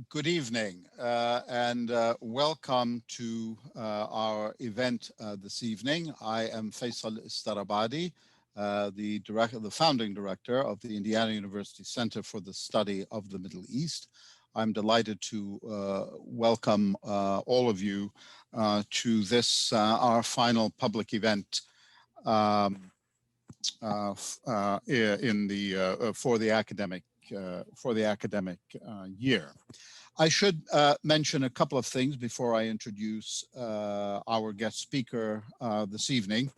Good evening and welcome to our event this evening. I am Faisal Istarabadi, the founding director of the Indiana University Center for the Study of the Middle East. I'm delighted to welcome all of you to this, our final public event for the academic year. I should mention a couple of things before I introduce our guest speaker this evening.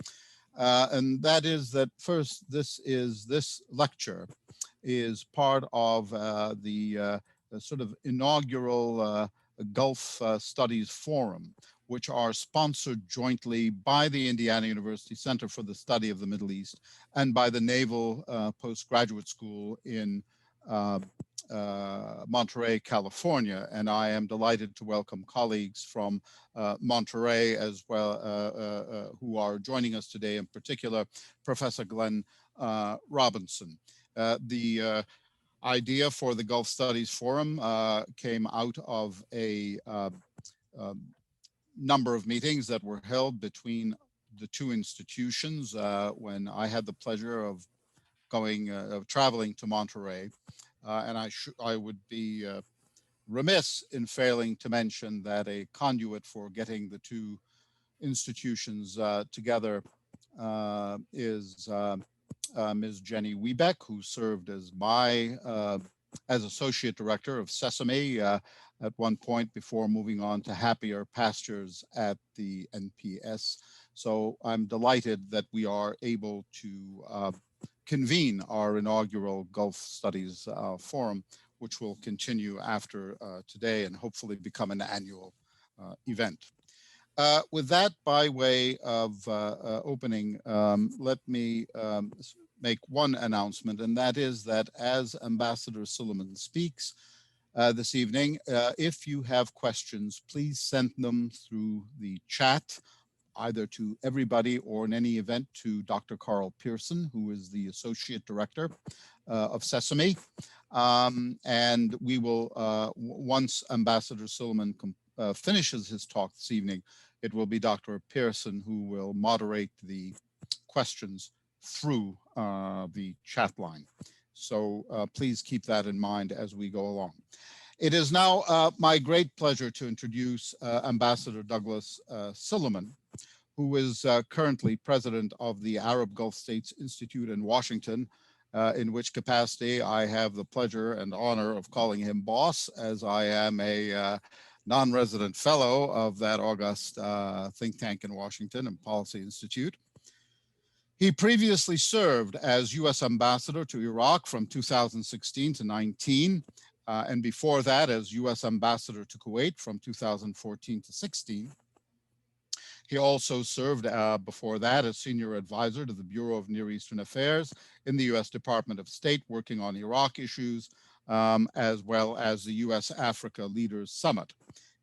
And that is that first, this lecture is part of the sort of inaugural Gulf Studies Forum, which are sponsored jointly by the Indiana University Center for the Study of the Middle East and by the Naval Postgraduate School in Monterey, California. And I am delighted to welcome colleagues from Monterey as well, who are joining us today, in particular, Professor Glenn Robinson. The idea for the Gulf Studies Forum came out of a number of meetings that were held between the two institutions when I had the pleasure of traveling to Monterey. And I would be remiss in failing to mention that a conduit for getting the two institutions together is Ms. Jenny Wiebeck, who served as as associate director of Sesame at one point before moving on to happier pastures at the NPS. So I'm delighted that we are able to convene our inaugural Gulf Studies Forum, which will continue after today and hopefully become an annual event. With that, by way of opening, let me make one announcement, and that is that as Ambassador Silliman speaks this evening, if you have questions, please send them through the chat, either to everybody or in any event to Dr. Carl Pearson, who is the Associate Director of Sesame. And we will, once Ambassador Silliman finishes his talk this evening, it will be Dr. Pearson who will moderate the questions through the chat line. So please keep that in mind as we go along. It is now my great pleasure to introduce Ambassador Douglas Silliman, who is currently president of the Arab Gulf States Institute in Washington, in which capacity I have the pleasure and honor of calling him boss, as I am a non-resident fellow of that august think tank in Washington and Policy Institute. He previously served as U.S. ambassador to Iraq from 2016 to 19, and before that as U.S. ambassador to Kuwait from 2014 to 16. He also served before that as senior advisor to the Bureau of Near Eastern Affairs in the U.S. Department of State, working on Iraq issues, as well as the U.S. Africa Leaders Summit.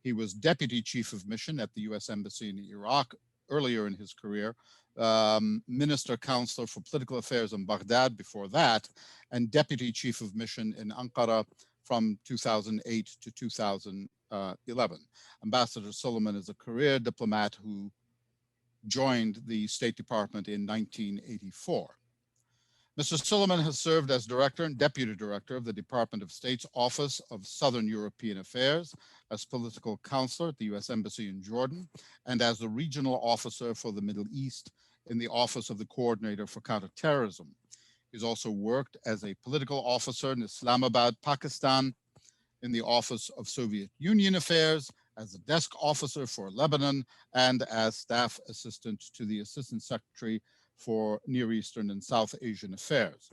He was deputy chief of mission at the U.S. Embassy in Iraq earlier in his career, minister counselor for political affairs in Baghdad before that, and deputy chief of mission in Ankara from 2008 to 2011. Ambassador Silliman is a career diplomat who joined the State Department in 1984. Mr. Silliman has served as director and deputy director of the Department of State's Office of Southern European Affairs, as political counselor at the U.S. Embassy in Jordan, and as the regional officer for the Middle East in the Office of the Coordinator for Counterterrorism. He's also worked as a political officer in Islamabad, Pakistan, in the Office of Soviet Union Affairs, as a desk officer for Lebanon, and as staff assistant to the Assistant Secretary for Near Eastern and South Asian Affairs.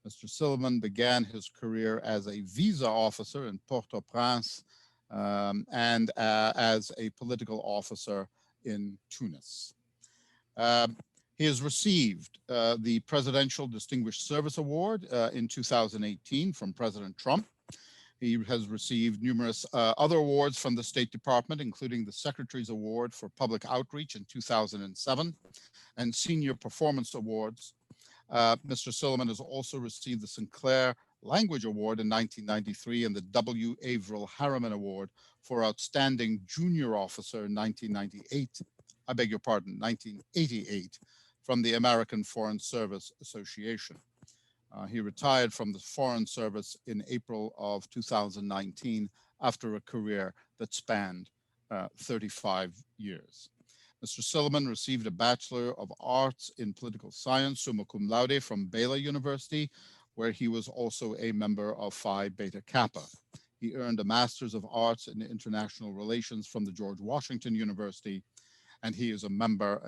Mr. Silliman began his career as a visa officer in Port-au-Prince and as a political officer in Tunis. He has received the Presidential Distinguished Service Award in 2018 from President Trump. He has received numerous other awards from the State Department, including the Secretary's Award for Public Outreach in 2007 and Senior Performance Awards. Mr. Silliman has also received the Sinclair Language Award in 1993 and the W. Averill Harriman Award for Outstanding Junior Officer in 1998, I beg your pardon, 1988, from the American Foreign Service Association. He retired from the Foreign Service in April of 2019 after a career that spanned 35 years. Mr. Silliman received a Bachelor of Arts in Political Science, summa cum laude, from Baylor University, where he was also a member of Phi Beta Kappa. He earned a Master's of Arts in International Relations from the George Washington University, and he is an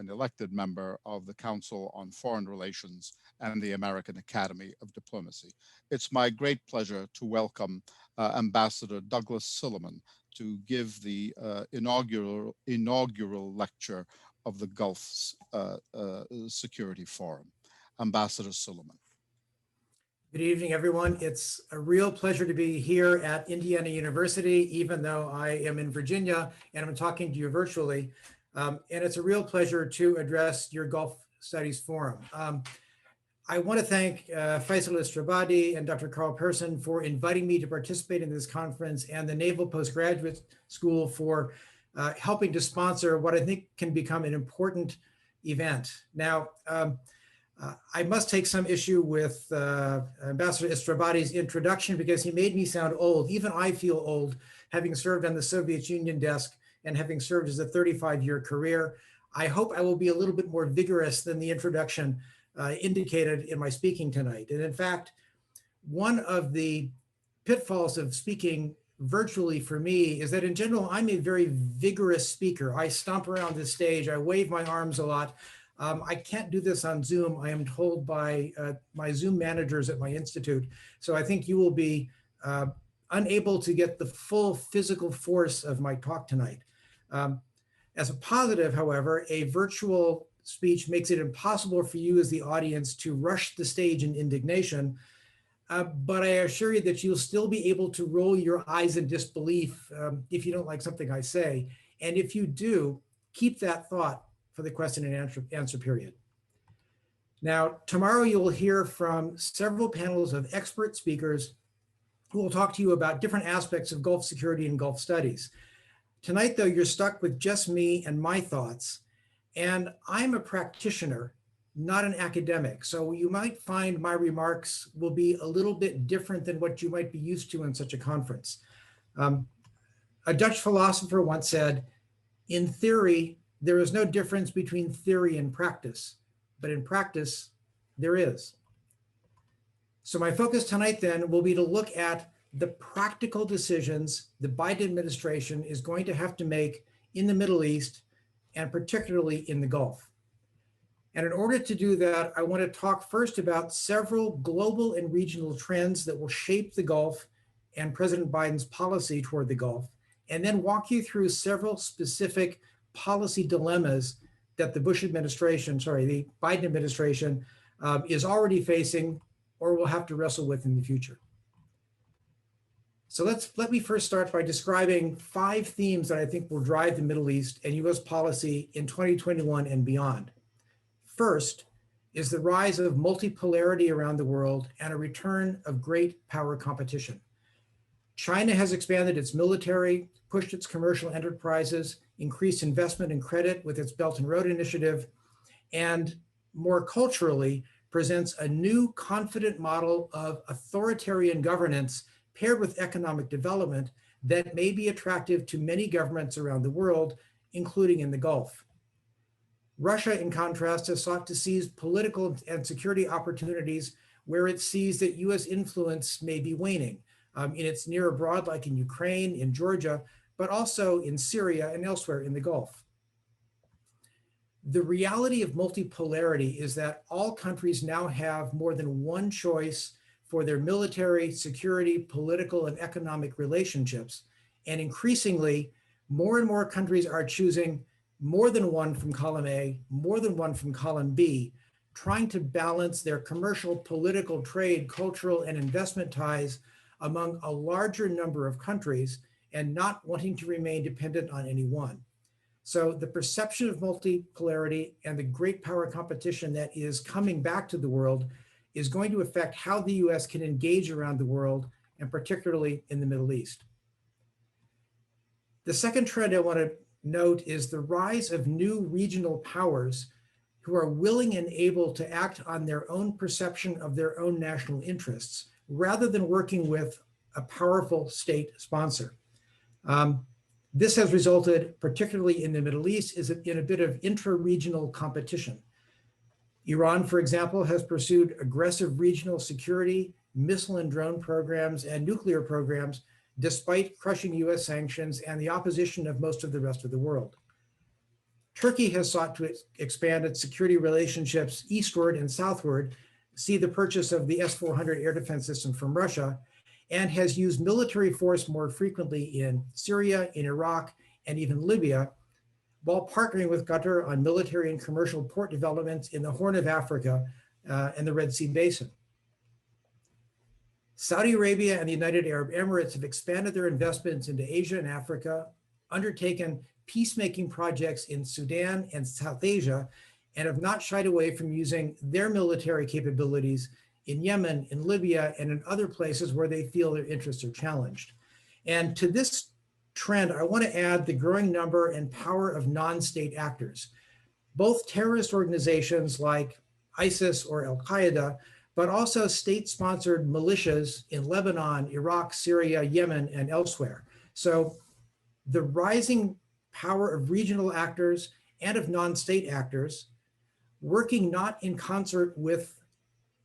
elected member of the Council on Foreign Relations and the American Academy of Diplomacy. It's my great pleasure to welcome Ambassador Douglas Silliman to give the inaugural lecture of the Gulf Security Forum. Ambassador Silliman. Good evening, everyone. It's a real pleasure to be here at Indiana University, even though I am in Virginia and I'm talking to you virtually. And it's a real pleasure to address your Gulf Studies Forum. I want to thank Faisal Estrabadi and Dr. Carl Persson for inviting me to participate in this conference, and the Naval Postgraduate School for helping to sponsor what I think can become an important event. Now, I must take some issue with Ambassador Estrabadi's introduction because he made me sound old. Even I feel old, having served on the Soviet Union desk and having served as a 35-year career. I hope I will be a little bit more vigorous than the introduction indicated in my speaking tonight. And in fact, one of the pitfalls of speaking virtually for me is that in general, I'm a very vigorous speaker. I stomp around the stage, I wave my arms a lot. I can't do this on Zoom, I am told by my Zoom managers at my institute. So I think you will be unable to get the full physical force of my talk tonight. As a positive, however, a virtual speech makes it impossible for you as the audience to rush the stage in indignation. But I assure you that you'll still be able to roll your eyes in disbelief if you don't like something I say. And if you do, keep that thought for the question and answer period. Now, tomorrow you'll hear from several panels of expert speakers who will talk to you about different aspects of Gulf security and Gulf studies. Tonight, though, you're stuck with just me and my thoughts. And I'm a practitioner, not an academic. So you might find my remarks will be a little bit different than what you might be used to in such a conference. A Dutch philosopher once said, in theory, there is no difference between theory and practice, but in practice, there is. So my focus tonight then will be to look at the practical decisions the Biden administration is going to have to make in the Middle East, and particularly in the Gulf. And in order to do that, I want to talk first about several global and regional trends that will shape the Gulf and President Biden's policy toward the Gulf, and then walk you through several specific policy dilemmas that the Biden administration is already facing or will have to wrestle with in the future. So let me first start by describing 5 themes that I think will drive the Middle East and US policy in 2021 and beyond. First is the rise of multipolarity around the world and a return of great power competition. China has expanded its military, pushed its commercial enterprises, increased investment and credit with its Belt and Road Initiative, and more culturally presents a new confident model of authoritarian governance paired with economic development that may be attractive to many governments around the world, including in the Gulf. Russia, in contrast, has sought to seize political and security opportunities where it sees that US influence may be waning in its near abroad, like in Ukraine, in Georgia, but also in Syria and elsewhere in the Gulf. The reality of multipolarity is that all countries now have more than one choice for their military, security, political, and economic relationships. And increasingly, more and more countries are choosing more than one from column A, more than one from column B, trying to balance their commercial, political, trade, cultural, and investment ties among a larger number of countries and not wanting to remain dependent on any one. So the perception of multipolarity and the great power competition that is coming back to the world is going to affect how the US can engage around the world, and particularly in the Middle East. The second trend I want to note is the rise of new regional powers who are willing and able to act on their own perception of their own national interests, rather than working with a powerful state sponsor. This has resulted, particularly in the Middle East, in a bit of intra-regional competition. Iran, for example, has pursued aggressive regional security, missile and drone programs, and nuclear programs, despite crushing US sanctions and the opposition of most of the rest of the world. Turkey has sought to expand its security relationships eastward and southward, see the purchase of the S-400 air defense system from Russia, and has used military force more frequently in Syria, in Iraq, and even Libya, while partnering with Qatar on military and commercial port developments in the Horn of Africa and the Red Sea Basin. Saudi Arabia and the United Arab Emirates have expanded their investments into Asia and Africa, undertaken peacemaking projects in Sudan and South Asia, and have not shied away from using their military capabilities in Yemen, in Libya, and in other places where they feel their interests are challenged. And to this trend, I want to add the growing number and power of non-state actors, both terrorist organizations like ISIS or Al-Qaeda, but also state-sponsored militias in Lebanon, Iraq, Syria, Yemen, and elsewhere. So the rising power of regional actors and of non-state actors, working not in concert with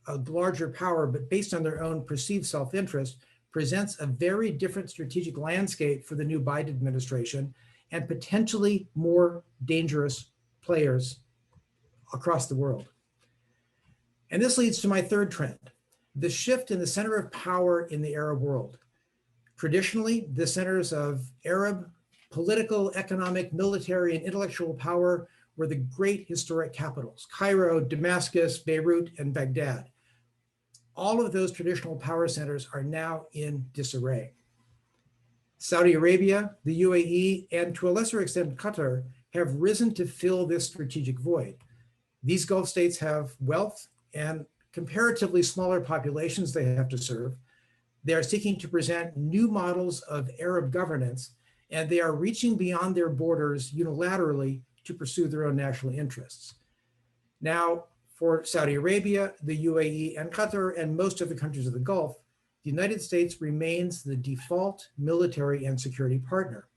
a larger power, but based on their own perceived self-interest, presents a very different strategic landscape for the new Biden administration and potentially more dangerous players across the world. And this leads to my third trend, the shift in the center of power in the Arab world. Traditionally, the centers of Arab political, economic, military, and intellectual power were the great historic capitals, Cairo, Damascus, Beirut, and Baghdad. All of those traditional power centers are now in disarray. Saudi Arabia, the UAE, and to a lesser extent Qatar have risen to fill this strategic void. These Gulf states have wealth and comparatively smaller populations they have to serve. They are seeking to present new models of Arab governance, and they are reaching beyond their borders unilaterally to pursue their own national interests. Now, for Saudi Arabia, the UAE, and Qatar, and most of the countries of the Gulf, the United States remains the default military and security partner.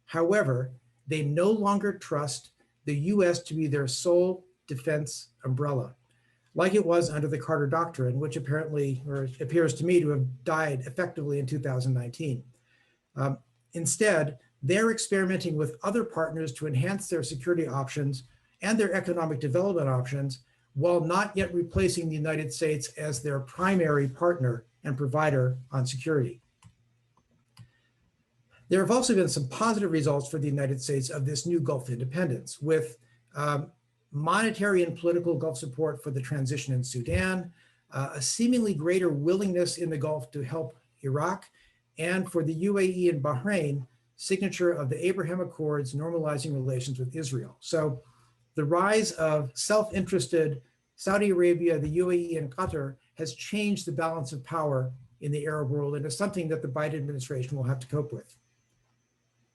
However, they no longer trust the US to be their sole defense umbrella, like it was under the Carter Doctrine, which apparently, or appears to me to have died effectively in 2019. Instead, they're experimenting with other partners to enhance their security options and their economic development options, while not yet replacing the United States as their primary partner and provider on security. There have also been some positive results for the United States of this new Gulf independence, with monetary and political Gulf support for the transition in Sudan, a seemingly greater willingness in the Gulf to help Iraq, and for the UAE and Bahrain, signature of the Abraham Accords normalizing relations with Israel. So the rise of self-interested Saudi Arabia, the UAE, and Qatar has changed the balance of power in the Arab world, and is something that the Biden administration will have to cope with.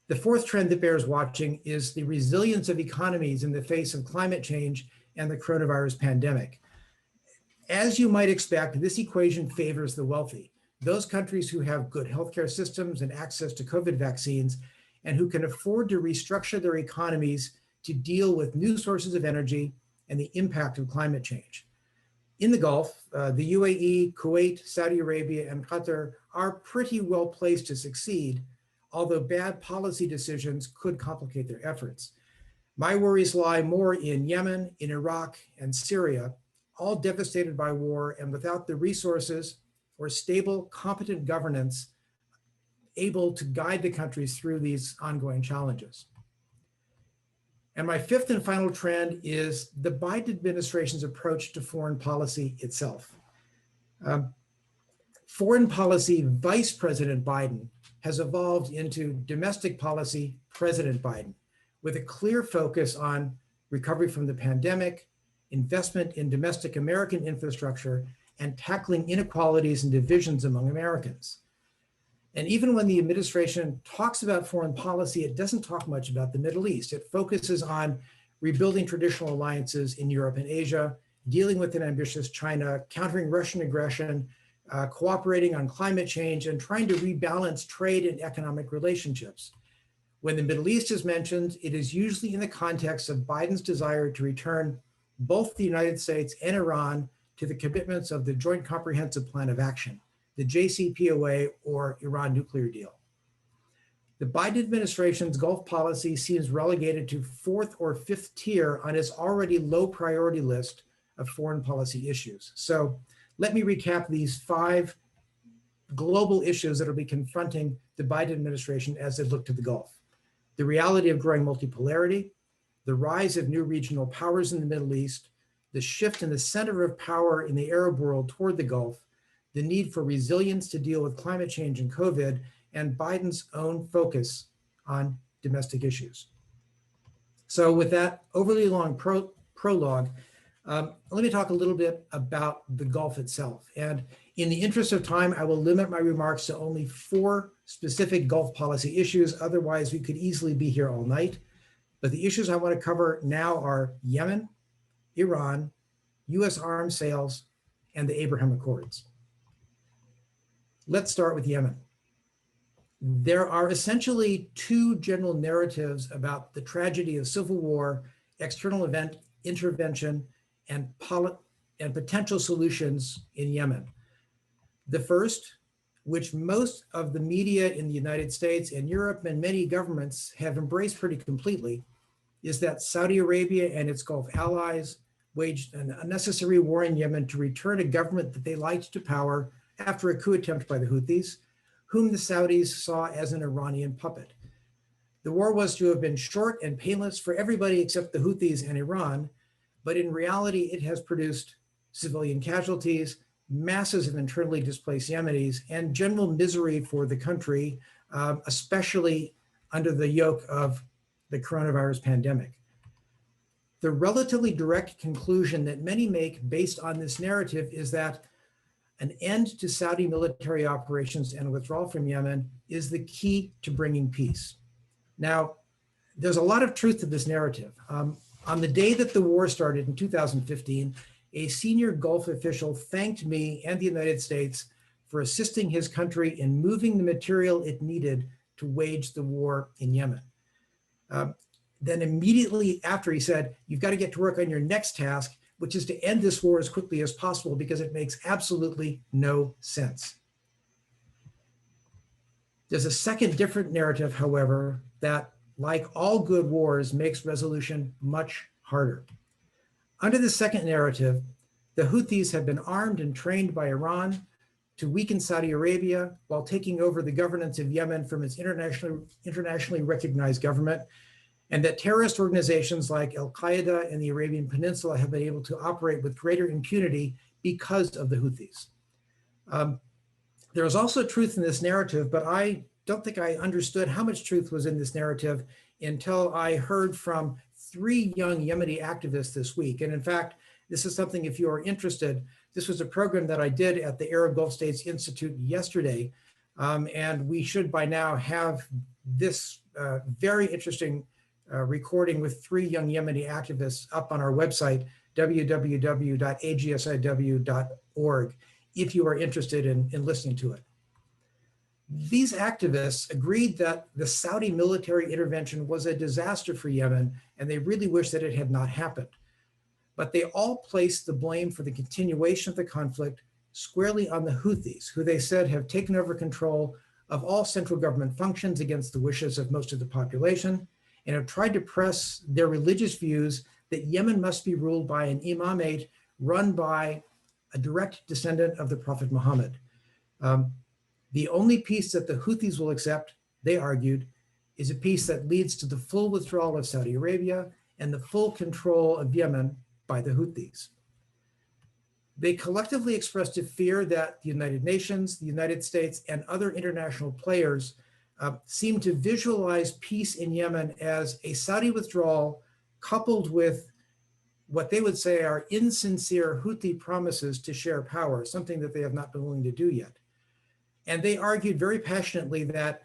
The fourth trend that bears watching is the resilience of economies in the face of climate change and the coronavirus pandemic. As you might expect, this equation favors the wealthy, those countries who have good healthcare systems and access to COVID vaccines, and who can afford to restructure their economies to deal with new sources of energy and the impact of climate change. In the Gulf, the UAE, Kuwait, Saudi Arabia, and Qatar are pretty well placed to succeed, although bad policy decisions could complicate their efforts. My worries lie more in Yemen, in Iraq, and Syria, all devastated by war and without the resources or stable, competent governance able to guide the countries through these ongoing challenges. And my fifth and final trend is the Biden administration's approach to foreign policy itself. Foreign policy Vice President Biden has evolved into domestic policy President Biden, with a clear focus on recovery from the pandemic, investment in domestic American infrastructure, and tackling inequalities and divisions among Americans. And even when the administration talks about foreign policy, it doesn't talk much about the Middle East. It focuses on rebuilding traditional alliances in Europe and Asia, dealing with an ambitious China, countering Russian aggression, cooperating on climate change, and trying to rebalance trade and economic relationships. When the Middle East is mentioned, it is usually in the context of Biden's desire to return both the United States and Iran to the commitments of the Joint Comprehensive Plan of Action, the JCPOA, or Iran nuclear deal. The Biden administration's Gulf policy seems relegated to fourth or fifth tier on its already low priority list of foreign policy issues. So let me recap these 5 global issues that will be confronting the Biden administration as they look to the Gulf. The reality of growing multipolarity, the rise of new regional powers in the Middle East, the shift in the center of power in the Arab world toward the Gulf, the need for resilience to deal with climate change and COVID, and Biden's own focus on domestic issues. So with that overly long prologue, let me talk a little bit about the Gulf itself. And in the interest of time, I will limit my remarks to only 4 specific Gulf policy issues. Otherwise, we could easily be here all night. But the issues I want to cover now are Yemen, Iran, US arms sales, and the Abraham Accords. Let's start with Yemen. There are essentially 2 general narratives about the tragedy of civil war, external event intervention, and potential solutions in Yemen. The first, which most of the media in the United States and Europe and many governments have embraced pretty completely, is that Saudi Arabia and its Gulf allies waged an unnecessary war in Yemen to return a government that they liked to power after a coup attempt by the Houthis, whom the Saudis saw as an Iranian puppet. The war was to have been short and painless for everybody except the Houthis and Iran, but in reality, it has produced civilian casualties, masses of internally displaced Yemenis, and general misery for the country, especially under the yoke of the coronavirus pandemic. The relatively direct conclusion that many make based on this narrative is that an end to Saudi military operations and withdrawal from Yemen is the key to bringing peace. Now, there's a lot of truth to this narrative. On the day that the war started in 2015, a senior Gulf official thanked me and the United States for assisting his country in moving the material it needed to wage the war in Yemen. Then immediately after, he said, "You've got to get to work on your next task, which is to end this war as quickly as possible because it makes absolutely no sense." There's a second different narrative, however, that, like all good wars, makes resolution much harder. Under the second narrative, the Houthis have been armed and trained by Iran to weaken Saudi Arabia while taking over the governance of Yemen from its internationally recognized government, and that terrorist organizations like Al-Qaeda in the Arabian Peninsula have been able to operate with greater impunity because of the Houthis. There is also truth in this narrative, but I don't think I understood how much truth was in this narrative until I heard from 3 young Yemeni activists this week. And in fact, this is something, if you are interested, this was a program that I did at the Arab Gulf States Institute yesterday. And we should by now have this very interesting recording with 3 young Yemeni activists up on our website, www.agsiw.org, if you are interested in listening to it. These activists agreed that the Saudi military intervention was a disaster for Yemen, and they really wish that it had not happened. But they all placed the blame for the continuation of the conflict squarely on the Houthis, who they said have taken over control of all central government functions against the wishes of most of the population, and have tried to press their religious views that Yemen must be ruled by an imamate run by a direct descendant of the Prophet Muhammad. The only peace that the Houthis will accept, they argued, is a peace that leads to the full withdrawal of Saudi Arabia and the full control of Yemen by the Houthis. They collectively expressed a fear that the United Nations, the United States, and other international players seem to visualize peace in Yemen as a Saudi withdrawal coupled with what they would say are insincere Houthi promises to share power, something that they have not been willing to do yet. And they argued very passionately that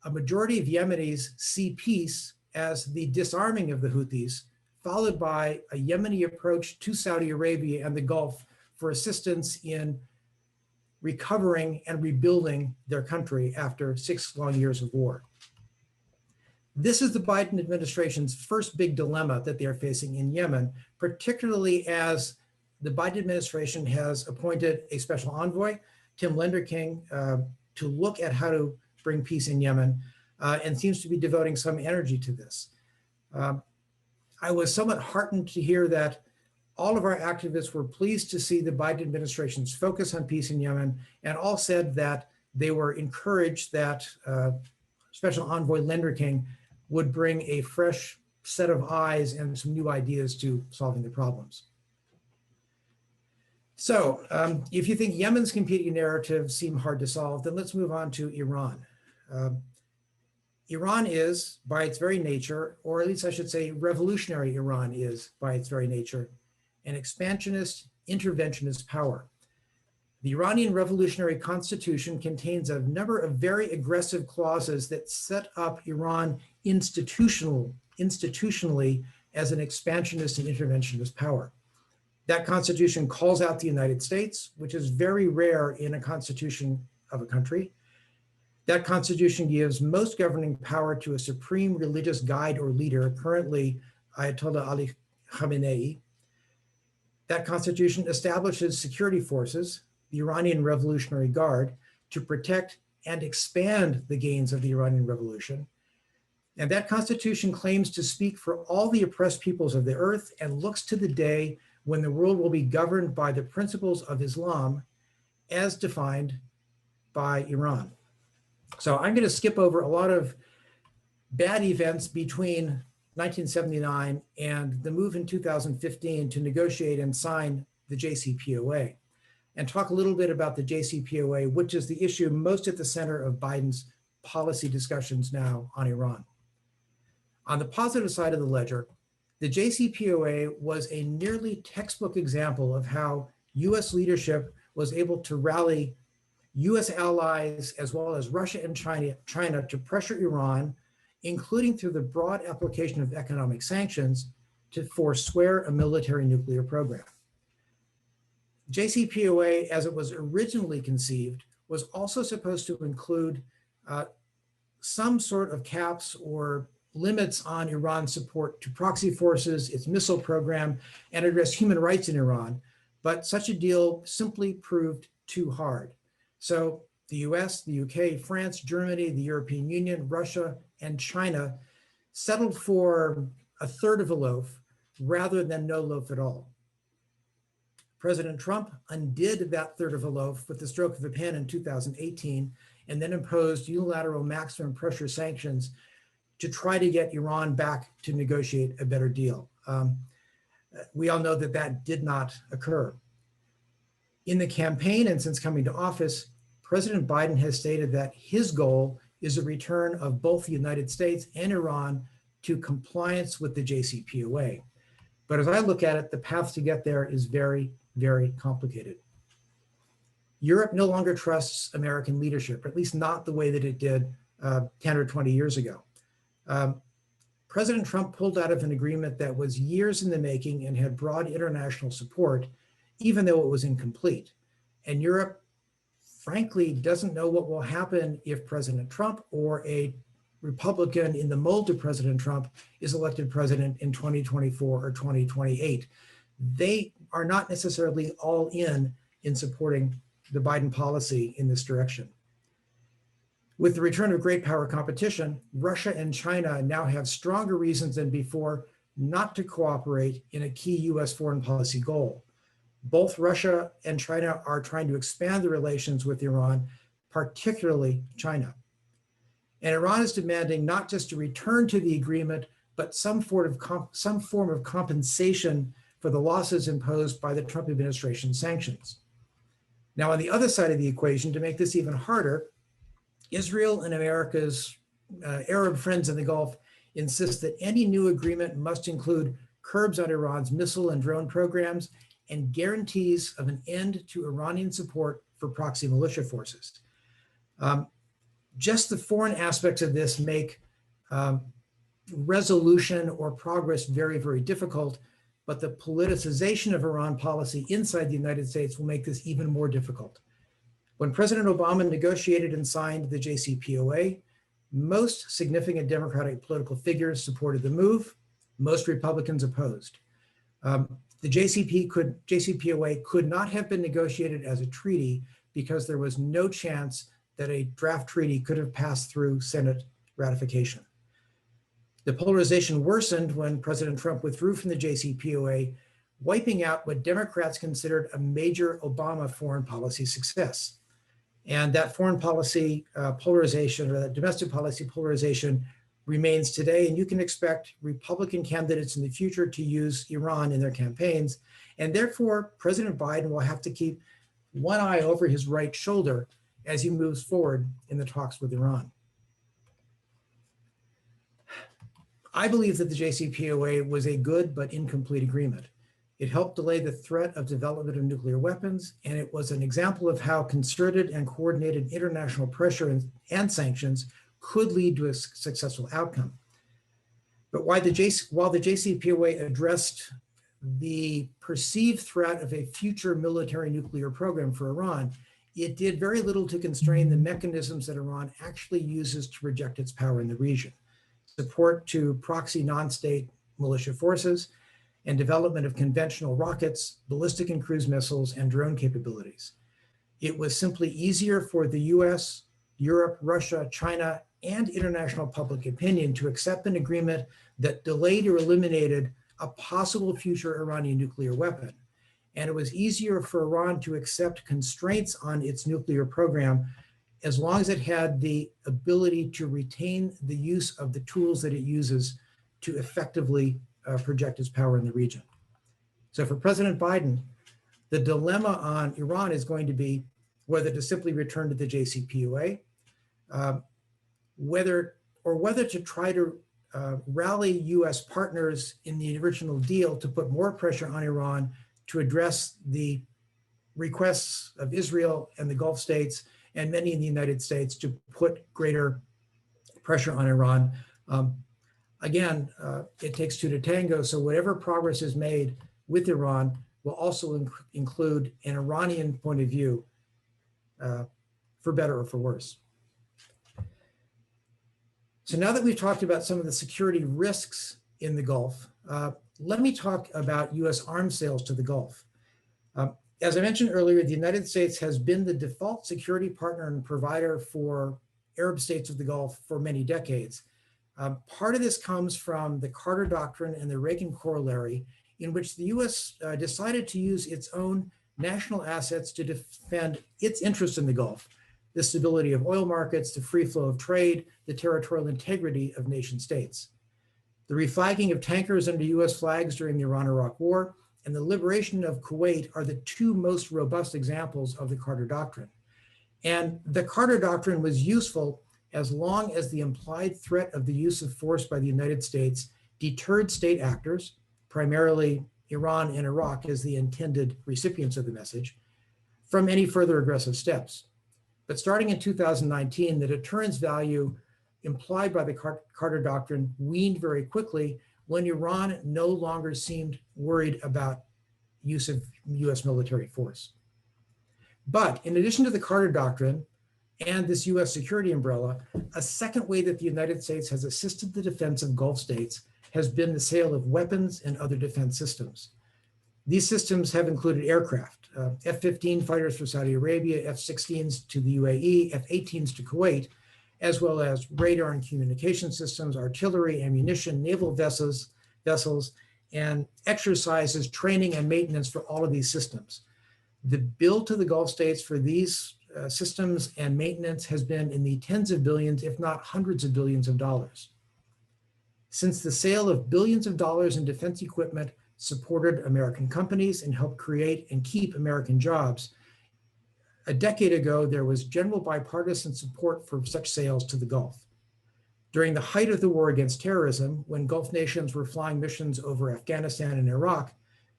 a majority of Yemenis see peace as the disarming of the Houthis, followed by a Yemeni approach to Saudi Arabia and the Gulf for assistance in recovering and rebuilding their country after 6 long years of war. This is the Biden administration's first big dilemma that they are facing in Yemen, particularly as the Biden administration has appointed a special envoy, Tim Lenderking, to look at how to bring peace in Yemen, and seems to be devoting some energy to this. I was somewhat heartened to hear that all of our activists were pleased to see the Biden administration's focus on peace in Yemen, and all said that they were encouraged that Special Envoy Lenderking would bring a fresh set of eyes and some new ideas to solving the problems. So if you think Yemen's competing narratives seem hard to solve, then let's move on to Iran. Iran is, by its very nature, or at least I should say revolutionary Iran is, by its very nature, an expansionist, interventionist power. The Iranian Revolutionary Constitution contains a number of very aggressive clauses that set up Iran institutionally as an expansionist and interventionist power. That constitution calls out the United States, which is very rare in a constitution of a country. That constitution gives most governing power to a supreme religious guide or leader, currently Ayatollah Ali Khamenei. That constitution establishes security forces, the Iranian Revolutionary Guard, to protect and expand the gains of the Iranian Revolution. And that constitution claims to speak for all the oppressed peoples of the earth and looks to the day when the world will be governed by the principles of Islam as defined by Iran. So I'm going to skip over a lot of bad events between 1979 and the move in 2015 to negotiate and sign the JCPOA, and talk a little bit about the JCPOA, which is the issue most at the center of Biden's policy discussions now on Iran. On the positive side of the ledger, the JCPOA was a nearly textbook example of how US leadership was able to rally US allies as well as Russia and China to pressure Iran, including through the broad application of economic sanctions, to forswear a military nuclear program. JCPOA, as it was originally conceived, was also supposed to include some sort of caps or limits on Iran's support to proxy forces, its missile program, and address human rights in Iran. But such a deal simply proved too hard. So the US, the UK, France, Germany, the European Union, Russia, and China settled for a third of a loaf rather than no loaf at all. President Trump undid that third of a loaf with the stroke of a pen in 2018, and then imposed unilateral maximum pressure sanctions to try to get Iran back to negotiate a better deal. We all know that that did not occur. In the campaign and since coming to office, President Biden has stated that his goal is a return of both the United States and Iran to compliance with the JCPOA. But as I look at it, the path to get there is very, very complicated. Europe no longer trusts American leadership, or at least not the way that it did 10 or 20 years ago. President Trump pulled out of an agreement that was years in the making and had broad international support, even though it was incomplete. And Europe, frankly, doesn't know what will happen if President Trump or a Republican in the mold of President Trump is elected president in 2024 or 2028. They are not necessarily all in supporting the Biden policy in this direction. With the return of great power competition, Russia and China now have stronger reasons than before not to cooperate in a key US foreign policy goal. Both Russia and China are trying to expand the relations with Iran, particularly China. And Iran is demanding not just a return to the agreement, but some form of compensation for the losses imposed by the Trump administration sanctions. Now, on the other side of the equation, to make this even harder, Israel and America's Arab friends in the Gulf insist that any new agreement must include curbs on Iran's missile and drone programs, and guarantees of an end to Iranian support for proxy militia forces. Just the foreign aspects of this make resolution or progress very, very difficult, but the politicization of Iran policy inside the United States will make this even more difficult. When President Obama negotiated and signed the JCPOA, most significant Democratic political figures supported the move, most Republicans opposed. The JCPOA could not have been negotiated as a treaty because there was no chance that a draft treaty could have passed through Senate ratification. The polarization worsened when President Trump withdrew from the JCPOA, wiping out what Democrats considered a major Obama foreign policy success. And that foreign policy polarization, or that domestic policy polarization, remains today. And you can expect Republican candidates in the future to use Iran in their campaigns. And therefore, President Biden will have to keep one eye over his right shoulder as he moves forward in the talks with Iran. I believe that the JCPOA was a good but incomplete agreement. It helped delay the threat of development of nuclear weapons, and it was an example of how concerted and coordinated international pressure and sanctions could lead to a successful outcome. But while the JCPOA addressed the perceived threat of a future military nuclear program for Iran, it did very little to constrain the mechanisms that Iran actually uses to project its power in the region. Support to proxy non-state militia forces, and development of conventional rockets, ballistic and cruise missiles, and drone capabilities. It was simply easier for the US, Europe, Russia, China, and international public opinion to accept an agreement that delayed or eliminated a possible future Iranian nuclear weapon. And it was easier for Iran to accept constraints on its nuclear program as long as it had the ability to retain the use of the tools that it uses to effectively project its power in the region. So for President Biden, the dilemma on Iran is going to be whether to simply return to the JCPOA, whether to try to rally US partners in the original deal to put more pressure on Iran to address the requests of Israel and the Gulf states and many in the United States to put greater pressure on Iran. Again, it takes two to tango, so whatever progress is made with Iran will also include an Iranian point of view, for better or for worse. So now that we've talked about some of the security risks in the Gulf, let me talk about US arms sales to the Gulf. As I mentioned earlier, the United States has been the default security partner and provider for Arab states of the Gulf for many decades. Part of this comes from the Carter Doctrine and the Reagan Corollary, in which the US decided to use its own national assets to defend its interests in the Gulf, the stability of oil markets, the free flow of trade, the territorial integrity of nation states. The reflagging of tankers under US flags during the Iran-Iraq War and the liberation of Kuwait are the two most robust examples of the Carter Doctrine. And the Carter Doctrine was useful as long as the implied threat of the use of force by the United States deterred state actors, primarily Iran and Iraq as the intended recipients of the message, from any further aggressive steps. But starting in 2019, the deterrence value implied by the Carter Doctrine weaned very quickly when Iran no longer seemed worried about use of US military force. But in addition to the Carter Doctrine and this US security umbrella, a second way that the United States has assisted the defense of Gulf states has been the sale of weapons and other defense systems. These systems have included aircraft, F-15 fighters for Saudi Arabia, F-16s to the UAE, F-18s to Kuwait, as well as radar and communication systems, artillery, ammunition, naval vessels, and exercises, training, and maintenance for all of these systems. The bill to the Gulf states for these systems and maintenance has been in the tens of billions, if not hundreds of billions of dollars. Since the sale of billions of dollars in defense equipment supported American companies and helped create and keep American jobs, a decade ago, there was general bipartisan support for such sales to the Gulf. During the height of the war against terrorism, when Gulf nations were flying missions over Afghanistan and Iraq,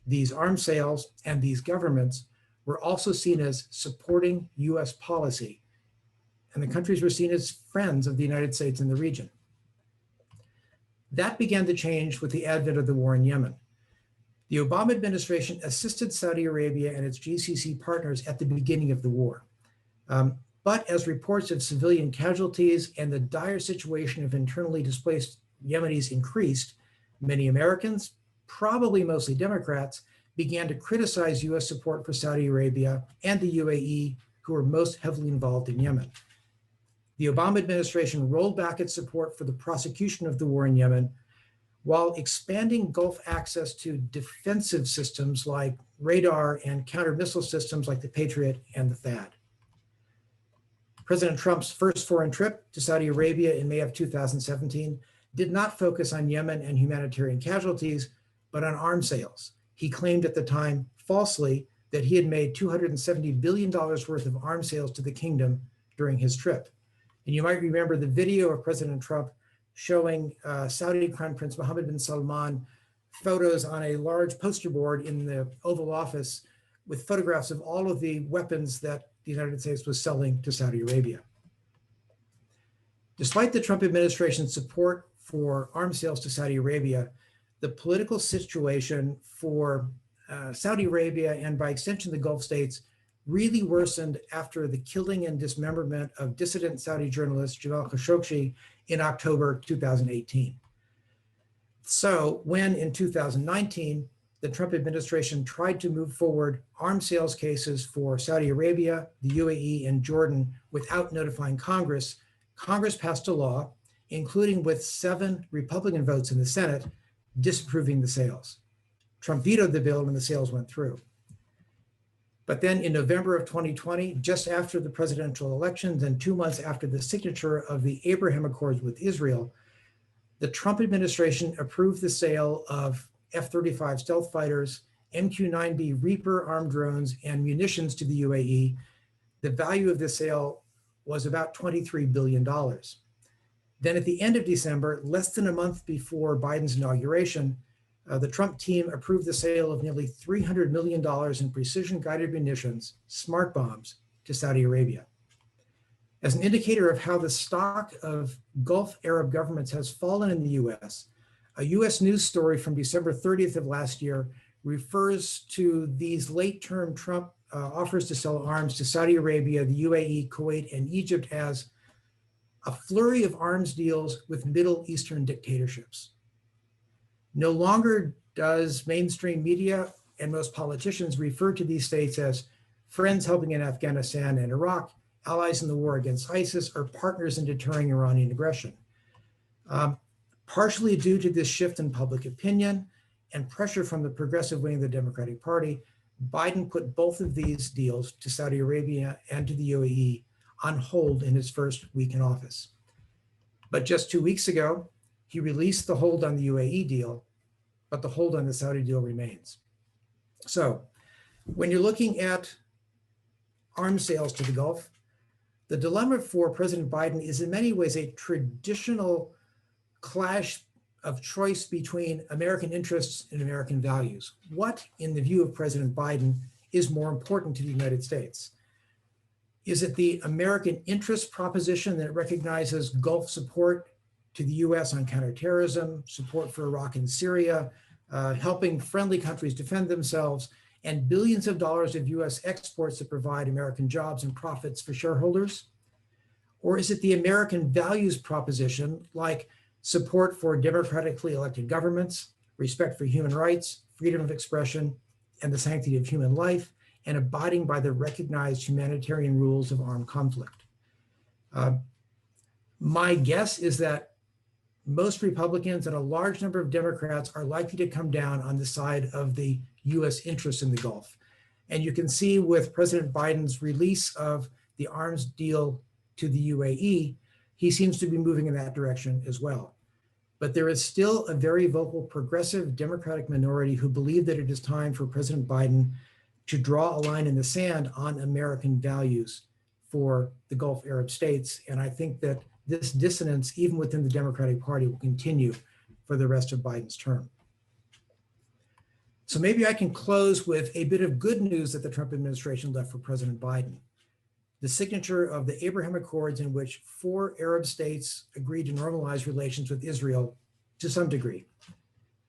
these arms sales and these governments were also seen as supporting US policy, and the countries were seen as friends of the United States in the region. That began to change with the advent of the war in Yemen. The Obama administration assisted Saudi Arabia and its GCC partners at the beginning of the war. But as reports of civilian casualties and the dire situation of internally displaced Yemenis increased, many Americans, probably mostly Democrats, began to criticize US support for Saudi Arabia and the UAE, who were most heavily involved in Yemen. The Obama administration rolled back its support for the prosecution of the war in Yemen while expanding Gulf access to defensive systems like radar and counter-missile systems like the Patriot and the THAAD. President Trump's first foreign trip to Saudi Arabia in May of 2017 did not focus on Yemen and humanitarian casualties, but on arms sales. He claimed at the time, falsely, that he had made $270 billion worth of arms sales to the kingdom during his trip. And you might remember the video of President Trump showing Saudi Crown Prince Mohammed bin Salman photos on a large poster board in the Oval Office with photographs of all of the weapons that the United States was selling to Saudi Arabia. Despite the Trump administration's support for arms sales to Saudi Arabia, the political situation for Saudi Arabia and by extension the Gulf states really worsened after the killing and dismemberment of dissident Saudi journalist Jamal Khashoggi in October 2018. So when in 2019, the Trump administration tried to move forward arms sales cases for Saudi Arabia, the UAE, and Jordan without notifying Congress, Congress passed a law, including with 7 Republican votes in the Senate, disapproving the sales. Trump vetoed the bill and the sales went through. But then in November of 2020, just after the presidential elections and 2 months after the signature of the Abraham Accords with Israel, the Trump administration approved the sale of F-35 stealth fighters, MQ-9B Reaper armed drones, and munitions to the UAE. The value of the sale was about $23 billion. Then at the end of December, less than a month before Biden's inauguration, the Trump team approved the sale of nearly $300 million in precision-guided munitions, smart bombs, to Saudi Arabia. As an indicator of how the stock of Gulf Arab governments has fallen in the US, a US news story from December 30th of last year refers to these late-term Trump offers to sell arms to Saudi Arabia, the UAE, Kuwait, and Egypt as a flurry of arms deals with Middle Eastern dictatorships. No longer does mainstream media and most politicians refer to these states as friends helping in Afghanistan and Iraq, allies in the war against ISIS, or partners in deterring Iranian aggression. Partially due to this shift in public opinion and pressure from the progressive wing of the Democratic Party, Biden put both of these deals to Saudi Arabia and to the UAE on hold in his first week in office. But just 2 weeks ago, he released the hold on the UAE deal, but the hold on the Saudi deal remains. So when you're looking at arms sales to the Gulf, the dilemma for President Biden is in many ways a traditional clash of choice between American interests and American values. What, in the view of President Biden, is more important to the United States? Is it the American interest proposition that recognizes Gulf support to the US on counterterrorism, support for Iraq and Syria, helping friendly countries defend themselves, and billions of dollars of US exports that provide American jobs and profits for shareholders? Or is it the American values proposition, like support for democratically elected governments, respect for human rights, freedom of expression, and the sanctity of human life, and abiding by the recognized humanitarian rules of armed conflict? My guess is that most Republicans and a large number of Democrats are likely to come down on the side of the US interests in the Gulf. And you can see with President Biden's release of the arms deal to the UAE, he seems to be moving in that direction as well. But there is still a very vocal progressive Democratic minority who believe that it is time for President Biden to draw a line in the sand on American values for the Gulf Arab states. And I think that this dissonance, even within the Democratic Party, will continue for the rest of Biden's term. So maybe I can close with a bit of good news that the Trump administration left for President Biden. The signature of the Abraham Accords, in which 4 Arab states agreed to normalize relations with Israel to some degree.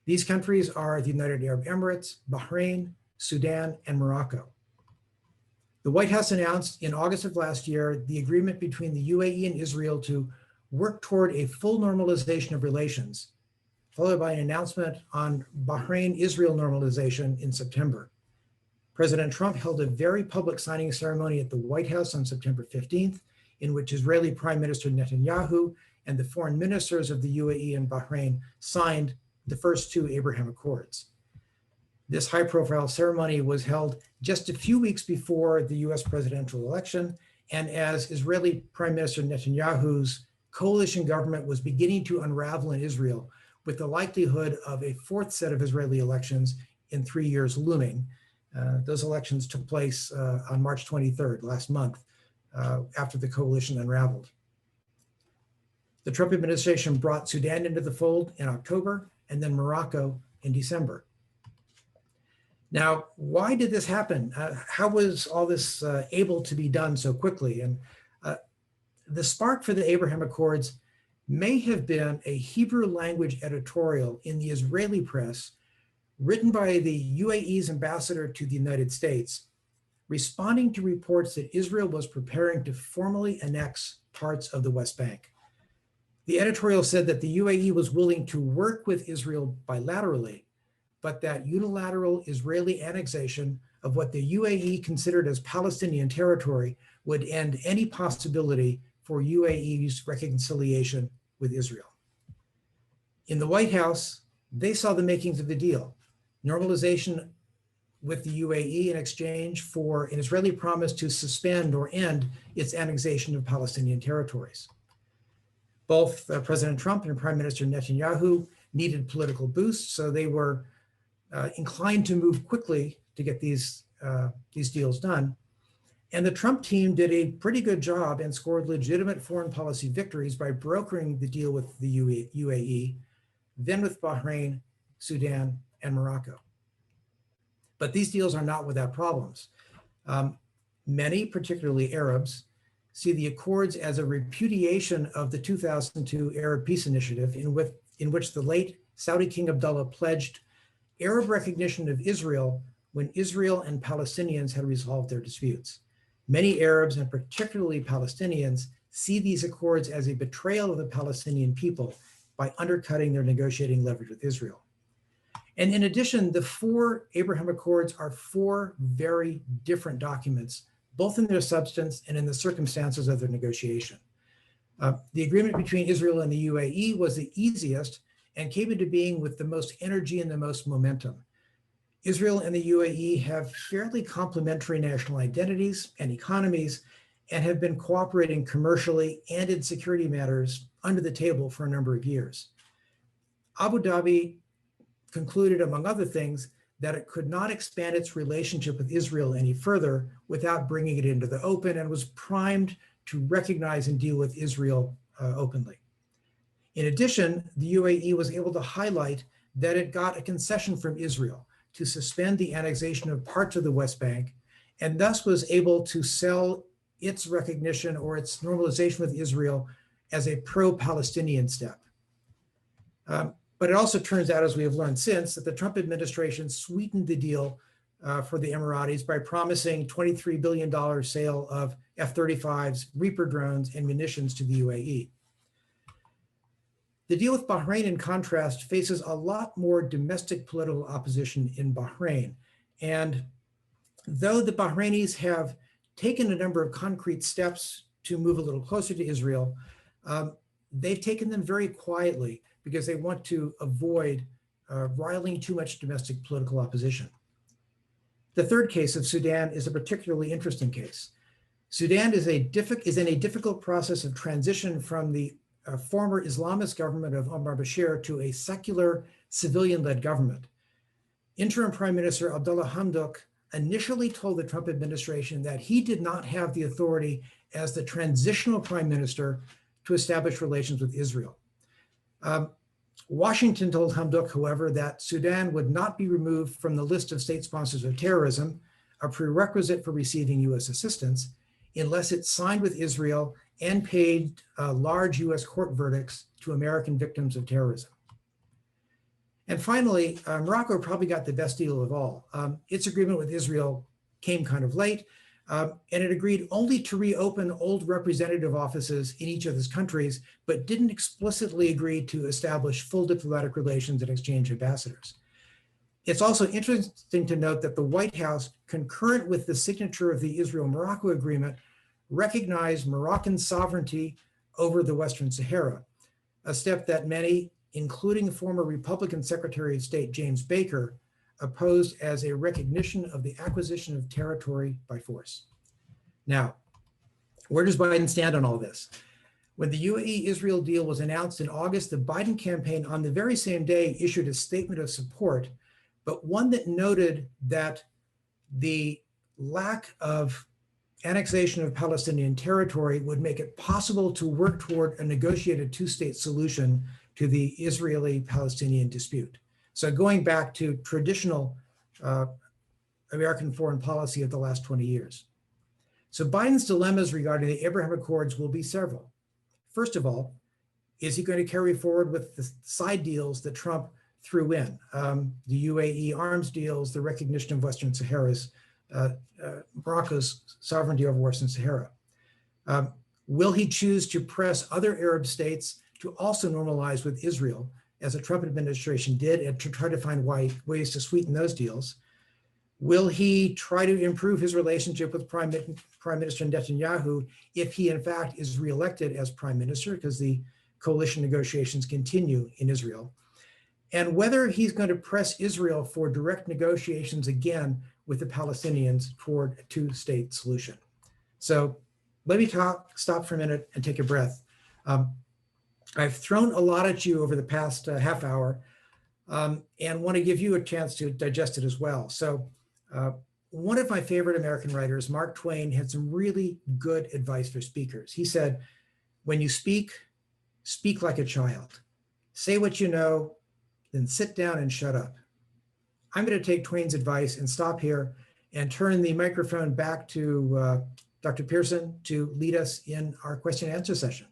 These countries are the United Arab Emirates, Bahrain, Sudan, and Morocco. The White House announced in August of last year the agreement between the UAE and Israel to work toward a full normalization of relations, followed by an announcement on Bahrain-Israel normalization in September. President Trump held a very public signing ceremony at the White House on September 15th, in which Israeli Prime Minister Netanyahu and the foreign ministers of the UAE and Bahrain signed the first 2 Abraham Accords. This high-profile ceremony was held just a few weeks before the US presidential election, and as Israeli Prime Minister Netanyahu's coalition government was beginning to unravel in Israel, with the likelihood of a 4th set of Israeli elections in 3 years looming. Those elections took place on March 23rd, last month, after the coalition unraveled. The Trump administration brought Sudan into the fold in October, and then Morocco in December. Now, why did this happen? How was all this able to be done so quickly? And the spark for the Abraham Accords may have been a Hebrew language editorial in the Israeli press written by the UAE's ambassador to the United States, responding to reports that Israel was preparing to formally annex parts of the West Bank. The editorial said that the UAE was willing to work with Israel bilaterally, but that unilateral Israeli annexation of what the UAE considered as Palestinian territory would end any possibility for UAE's reconciliation with Israel. In the White House, they saw the makings of the deal: normalization with the UAE in exchange for an Israeli promise to suspend or end its annexation of Palestinian territories. Both President Trump and Prime Minister Netanyahu needed political boosts, so they were inclined to move quickly to get these deals done. And the Trump team did a pretty good job and scored legitimate foreign policy victories by brokering the deal with the UAE, then with Bahrain, Sudan, and Morocco. But these deals are not without problems. Many, particularly Arabs, see the Accords as a repudiation of the 2002 Arab Peace Initiative, in which the late Saudi King Abdullah pledged Arab recognition of Israel when Israel and Palestinians had resolved their disputes. Many Arabs, and particularly Palestinians, see these accords as a betrayal of the Palestinian people by undercutting their negotiating leverage with Israel. And in addition, the 4 Abraham Accords are 4 very different documents, both in their substance and in the circumstances of their negotiation. The agreement between Israel and the UAE was the easiest and came into being with the most energy and the most momentum. Israel and the UAE have fairly complementary national identities and economies and have been cooperating commercially and in security matters under the table for a number of years. Abu Dhabi concluded, among other things, that it could not expand its relationship with Israel any further without bringing it into the open, and was primed to recognize and deal with Israel openly. In addition, the UAE was able to highlight that it got a concession from Israel to suspend the annexation of parts of the West Bank, and thus was able to sell its recognition or its normalization with Israel as a pro-Palestinian step. But it also turns out, as we have learned since, that the Trump administration sweetened the deal for the Emiratis by promising $23 billion sale of F-35s, Reaper drones, and munitions to the UAE. The deal with Bahrain, in contrast, faces a lot more domestic political opposition in Bahrain. And though the Bahrainis have taken a number of concrete steps to move a little closer to Israel, they've taken them very quietly because they want to avoid riling too much domestic political opposition. The third case of Sudan is a particularly interesting case. Sudan is in a difficult process of transition from the former Islamist government of Omar Bashir to a secular, civilian-led government. Interim Prime Minister Abdullah Hamdok initially told the Trump administration that he did not have the authority as the transitional prime minister to establish relations with Israel. Washington told Hamdok, however, that Sudan would not be removed from the list of state sponsors of terrorism, a prerequisite for receiving US assistance, unless it signed with Israel and paid large US court verdicts to American victims of terrorism. And finally, Morocco probably got the best deal of all. Its agreement with Israel came kind of late, and it agreed only to reopen old representative offices in each of its countries, but didn't explicitly agree to establish full diplomatic relations and exchange ambassadors. It's also interesting to note that the White House, concurrent with the signature of the Israel-Morocco agreement, recognized Moroccan sovereignty over the Western Sahara, a step that many, including former Republican Secretary of State James Baker, opposed as a recognition of the acquisition of territory by force. Now, where does Biden stand on all this? When the UAE-Israel deal was announced in August, the Biden campaign on the very same day issued a statement of support, but one that noted that the lack of annexation of Palestinian territory would make it possible to work toward a negotiated two-state solution to the Israeli-Palestinian dispute. So going back to traditional American foreign policy of the last 20 years. So Biden's dilemmas regarding the Abraham Accords will be several. First of all, is he going to carry forward with the side deals that Trump threw in? The UAE arms deals, the recognition of Western Sahara's, Morocco's sovereignty over Western Sahara. Will he choose to press other Arab states to also normalize with Israel, as the Trump administration did, and to try to find ways to sweeten those deals? Will he try to improve his relationship with Prime Minister Netanyahu if he in fact is reelected as prime minister, because the coalition negotiations continue in Israel? And whether he's going to press Israel for direct negotiations again with the Palestinians toward a two-state solution. So let me stop for a minute and take a breath. I've thrown a lot at you over the past half hour and want to give you a chance to digest it as well. So one of my favorite American writers, Mark Twain, had some really good advice for speakers. He said, when you speak, speak like a child. Say what you know, then sit down and shut up. I'm going to take Twain's advice and stop here and turn the microphone back to Dr. Pearson to lead us in our question and answer session.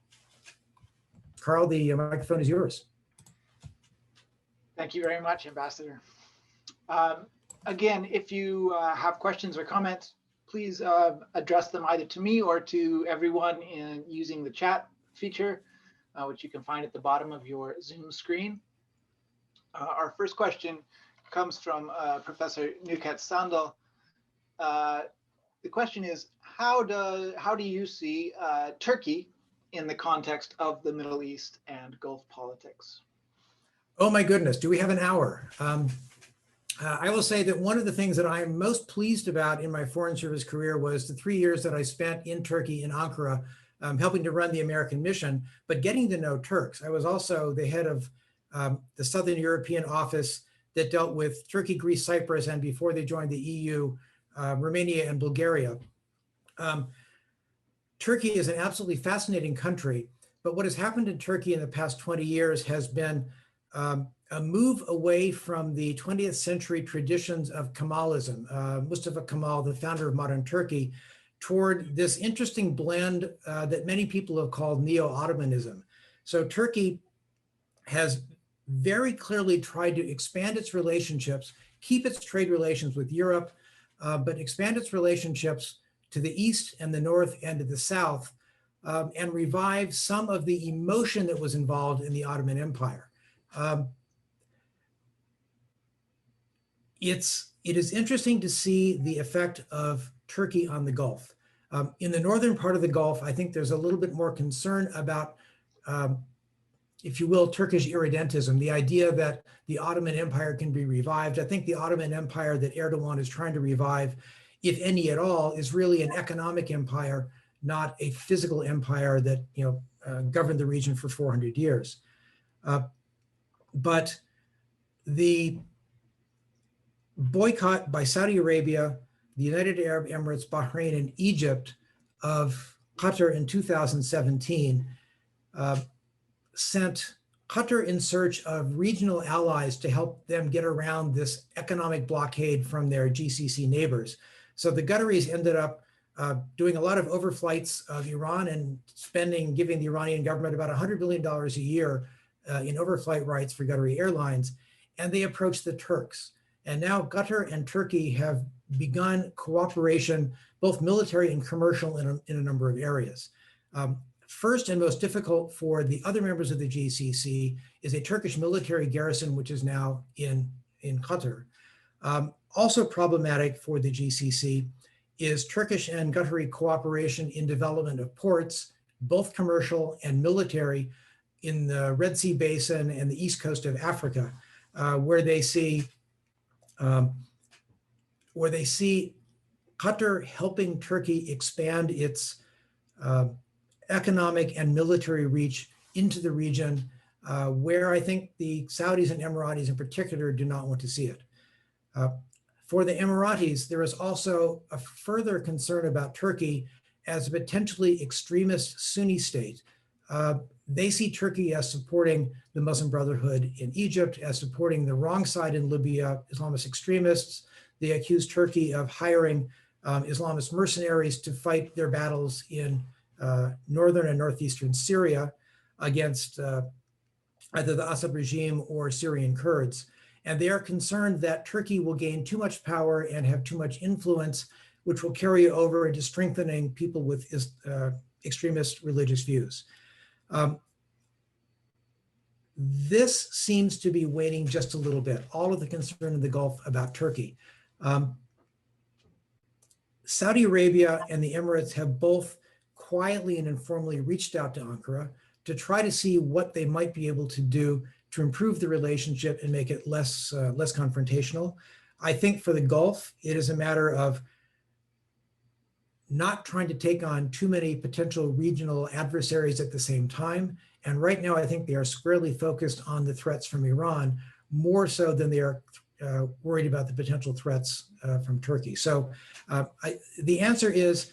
Carl, the microphone is yours. Thank you very much, Ambassador. Again, if you have questions or comments, please address them either to me or to everyone in using the chat feature, which you can find at the bottom of your Zoom screen. Our first question comes from Professor Nuket Sandal. The question is, how do you see Turkey in the context of the Middle East and Gulf politics? Oh my goodness, do we have an hour? I will say that one of the things that I am most pleased about in my Foreign Service career was the 3 years that I spent in Turkey, in Ankara, helping to run the American mission, but getting to know Turks. I was also the head of the Southern European office that dealt with Turkey, Greece, Cyprus, and before they joined the EU, Romania and Bulgaria. Turkey is an absolutely fascinating country, but what has happened in Turkey in the past 20 years has been a move away from the 20th century traditions of Kemalism, Mustafa Kemal, the founder of modern Turkey, toward this interesting blend that many people have called neo-Ottomanism. So Turkey has very clearly tried to expand its relationships, keep its trade relations with Europe, but expand its relationships to the east and the north and to the south, and revive some of the emotion that was involved in the Ottoman Empire. It is interesting to see the effect of Turkey on the Gulf. In the northern part of the Gulf, I think there's a little bit more concern about, if you will, Turkish irredentism, the idea that the Ottoman Empire can be revived. I think the Ottoman Empire that Erdogan is trying to revive, if any at all, is really an economic empire, not a physical empire that governed the region for 400 years. But the boycott by Saudi Arabia, the United Arab Emirates, Bahrain, and Egypt of Qatar in 2017 sent Qatar in search of regional allies to help them get around this economic blockade from their GCC neighbors. So the Qataris ended up doing a lot of overflights of Iran and giving the Iranian government about $100 billion a year in overflight rights for Qatari airlines. And they approached the Turks. And now Qatar and Turkey have begun cooperation, both military and commercial, in a number of areas. First and most difficult for the other members of the GCC is a Turkish military garrison, which is now in Qatar. Also problematic for the GCC is Turkish and Qatari cooperation in development of ports, both commercial and military, in the Red Sea Basin and the east coast of Africa, where they see Qatar helping Turkey expand its economic and military reach into the region, where I think the Saudis and Emiratis in particular do not want to see it. For the Emiratis, there is also a further concern about Turkey as a potentially extremist Sunni state. They see Turkey as supporting the Muslim Brotherhood in Egypt, as supporting the wrong side in Libya, Islamist extremists. They accuse Turkey of hiring Islamist mercenaries to fight their battles in northern and northeastern Syria against either the Assad regime or Syrian Kurds. And they are concerned that Turkey will gain too much power and have too much influence, which will carry over into strengthening people with extremist religious views. This seems to be waning just a little bit, all of the concern in the Gulf about Turkey. Saudi Arabia and the Emirates have both quietly and informally reached out to Ankara to try to see what they might be able to do to improve the relationship and make it less confrontational. I think for the Gulf, it is a matter of not trying to take on too many potential regional adversaries at the same time. And right now, I think they are squarely focused on the threats from Iran, more so than they are worried about the potential threats from Turkey. So the answer is,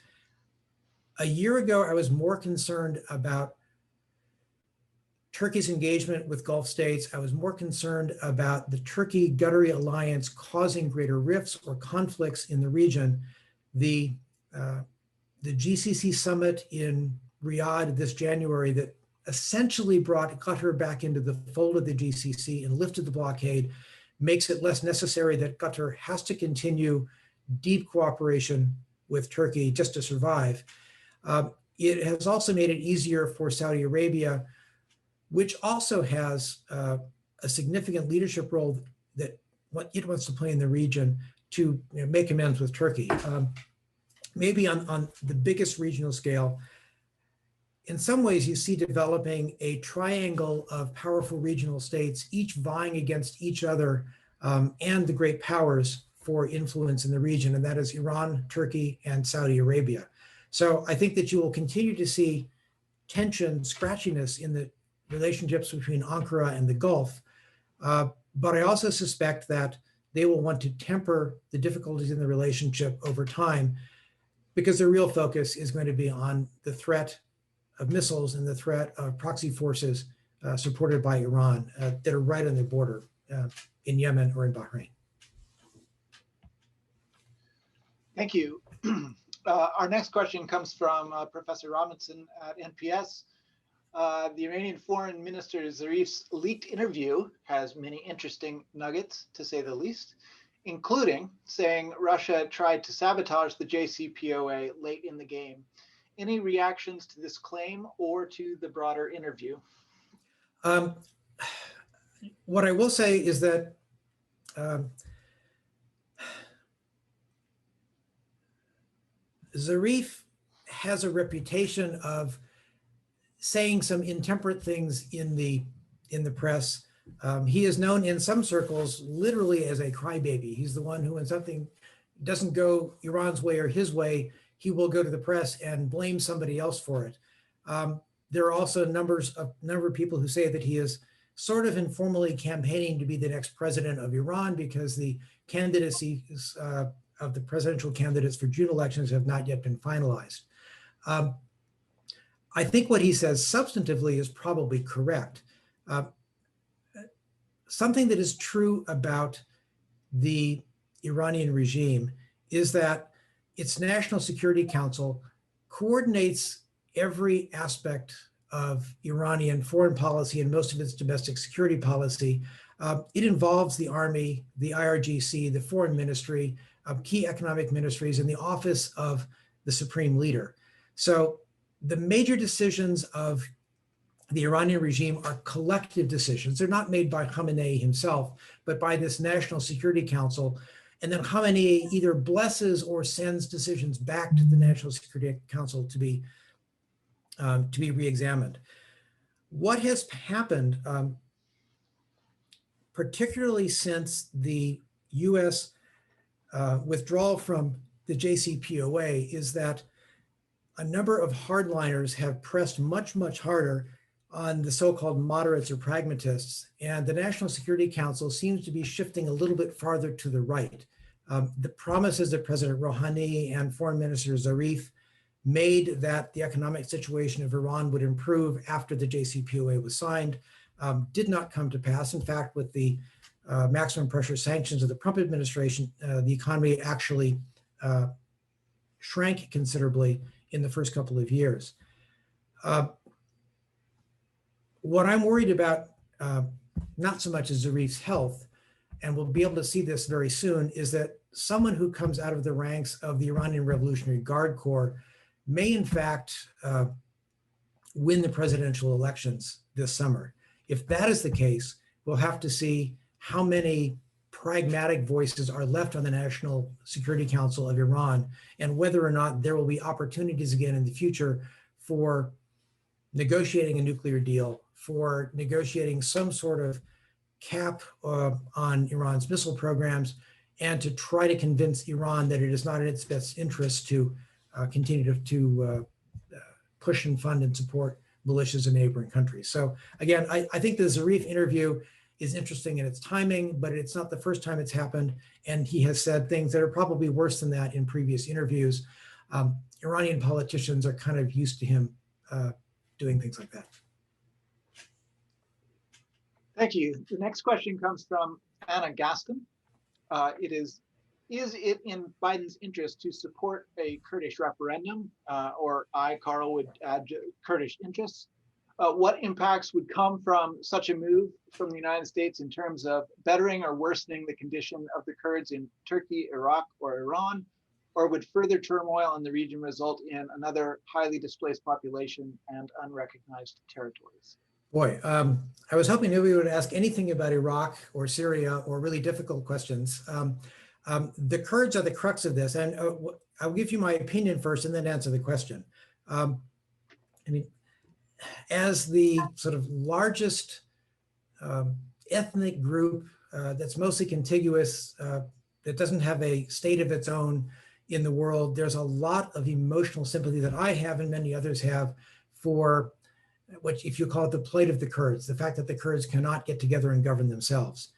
a year ago, I was more concerned about Turkey's engagement with Gulf states. I was more concerned about the Turkey-Qatari alliance causing greater rifts or conflicts in the region. The GCC summit in Riyadh this January that essentially brought Qatar back into the fold of the GCC and lifted the blockade makes it less necessary that Qatar has to continue deep cooperation with Turkey just to survive. It has also made it easier for Saudi Arabia, which also has a significant leadership role that what it wants to play in the region, to make amends with Turkey. Maybe on the biggest regional scale, in some ways you see developing a triangle of powerful regional states, each vying against each other and the great powers for influence in the region, and that is Iran, Turkey, and Saudi Arabia. So I think that you will continue to see tension, scratchiness in the relationships between Ankara and the Gulf. But I also suspect that they will want to temper the difficulties in the relationship over time, because their real focus is going to be on the threat of missiles and the threat of proxy forces supported by Iran that are right on the border in Yemen or in Bahrain. Thank you. Our next question comes from Professor Robinson at NPS. The Iranian Foreign Minister Zarif's leaked interview has many interesting nuggets, to say the least, including saying Russia tried to sabotage the JCPOA late in the game. Any reactions to this claim or to the broader interview? What I will say is that Zarif has a reputation of saying some intemperate things in the press. He is known in some circles literally as a crybaby. He's the one who, when something doesn't go Iran's way or his way, he will go to the press and blame somebody else for it. There are also a number of people who say that he is sort of informally campaigning to be the next president of Iran, because the candidacies of the presidential candidates for June elections have not yet been finalized. I think what he says substantively is probably correct. Something that is true about the Iranian regime is that its National Security Council coordinates every aspect of Iranian foreign policy and most of its domestic security policy. It involves the army, the IRGC, the foreign ministry, key economic ministries, and the office of the supreme leader. So the major decisions of the Iranian regime are collective decisions. They're not made by Khamenei himself, but by this National Security Council. And then Khamenei either blesses or sends decisions back to the National Security Council to be re-examined. What has happened, particularly since the US withdrawal from the JCPOA, is that a number of hardliners have pressed much, much harder on the so-called moderates or pragmatists. And the National Security Council seems to be shifting a little bit farther to the right. The promises that President Rouhani and Foreign Minister Zarif made that the economic situation of Iran would improve after the JCPOA was signed did not come to pass. In fact, with the maximum pressure sanctions of the Trump administration, the economy actually shrank considerably in the first couple of years. What I'm worried about, not so much as Zarif's health, and we'll be able to see this very soon, is that someone who comes out of the ranks of the Iranian Revolutionary Guard Corps may in fact win the presidential elections this summer. If that is the case, we'll have to see how many pragmatic voices are left on the National Security Council of Iran, and whether or not there will be opportunities again in the future for negotiating a nuclear deal, for negotiating some sort of cap on Iran's missile programs, and to try to convince Iran that it is not in its best interest to continue to push and fund and support militias in neighboring countries. So again, I think the Zarif interview is interesting in its timing, but it's not the first time it's happened. And he has said things that are probably worse than that in previous interviews. Iranian politicians are kind of used to him doing things like that. Thank you. The next question comes from Anna Gaston. It is it in Biden's interest to support a Kurdish referendum? Or I, Carl, would add Kurdish interests. What impacts would come from such a move from the United States in terms of bettering or worsening the condition of the Kurds in Turkey, Iraq, or Iran? Or would further turmoil in the region result in another highly displaced population and unrecognized territories? Boy, I was hoping nobody would ask anything about Iraq or Syria or really difficult questions. The Kurds are the crux of this, and I'll give you my opinion first and then answer the question. I mean, as the sort of largest ethnic group that's mostly contiguous, that doesn't have a state of its own in the world, there's a lot of emotional sympathy that I have and many others have for what, if you call it, the plight of the Kurds, the fact that the Kurds cannot get together and govern themselves.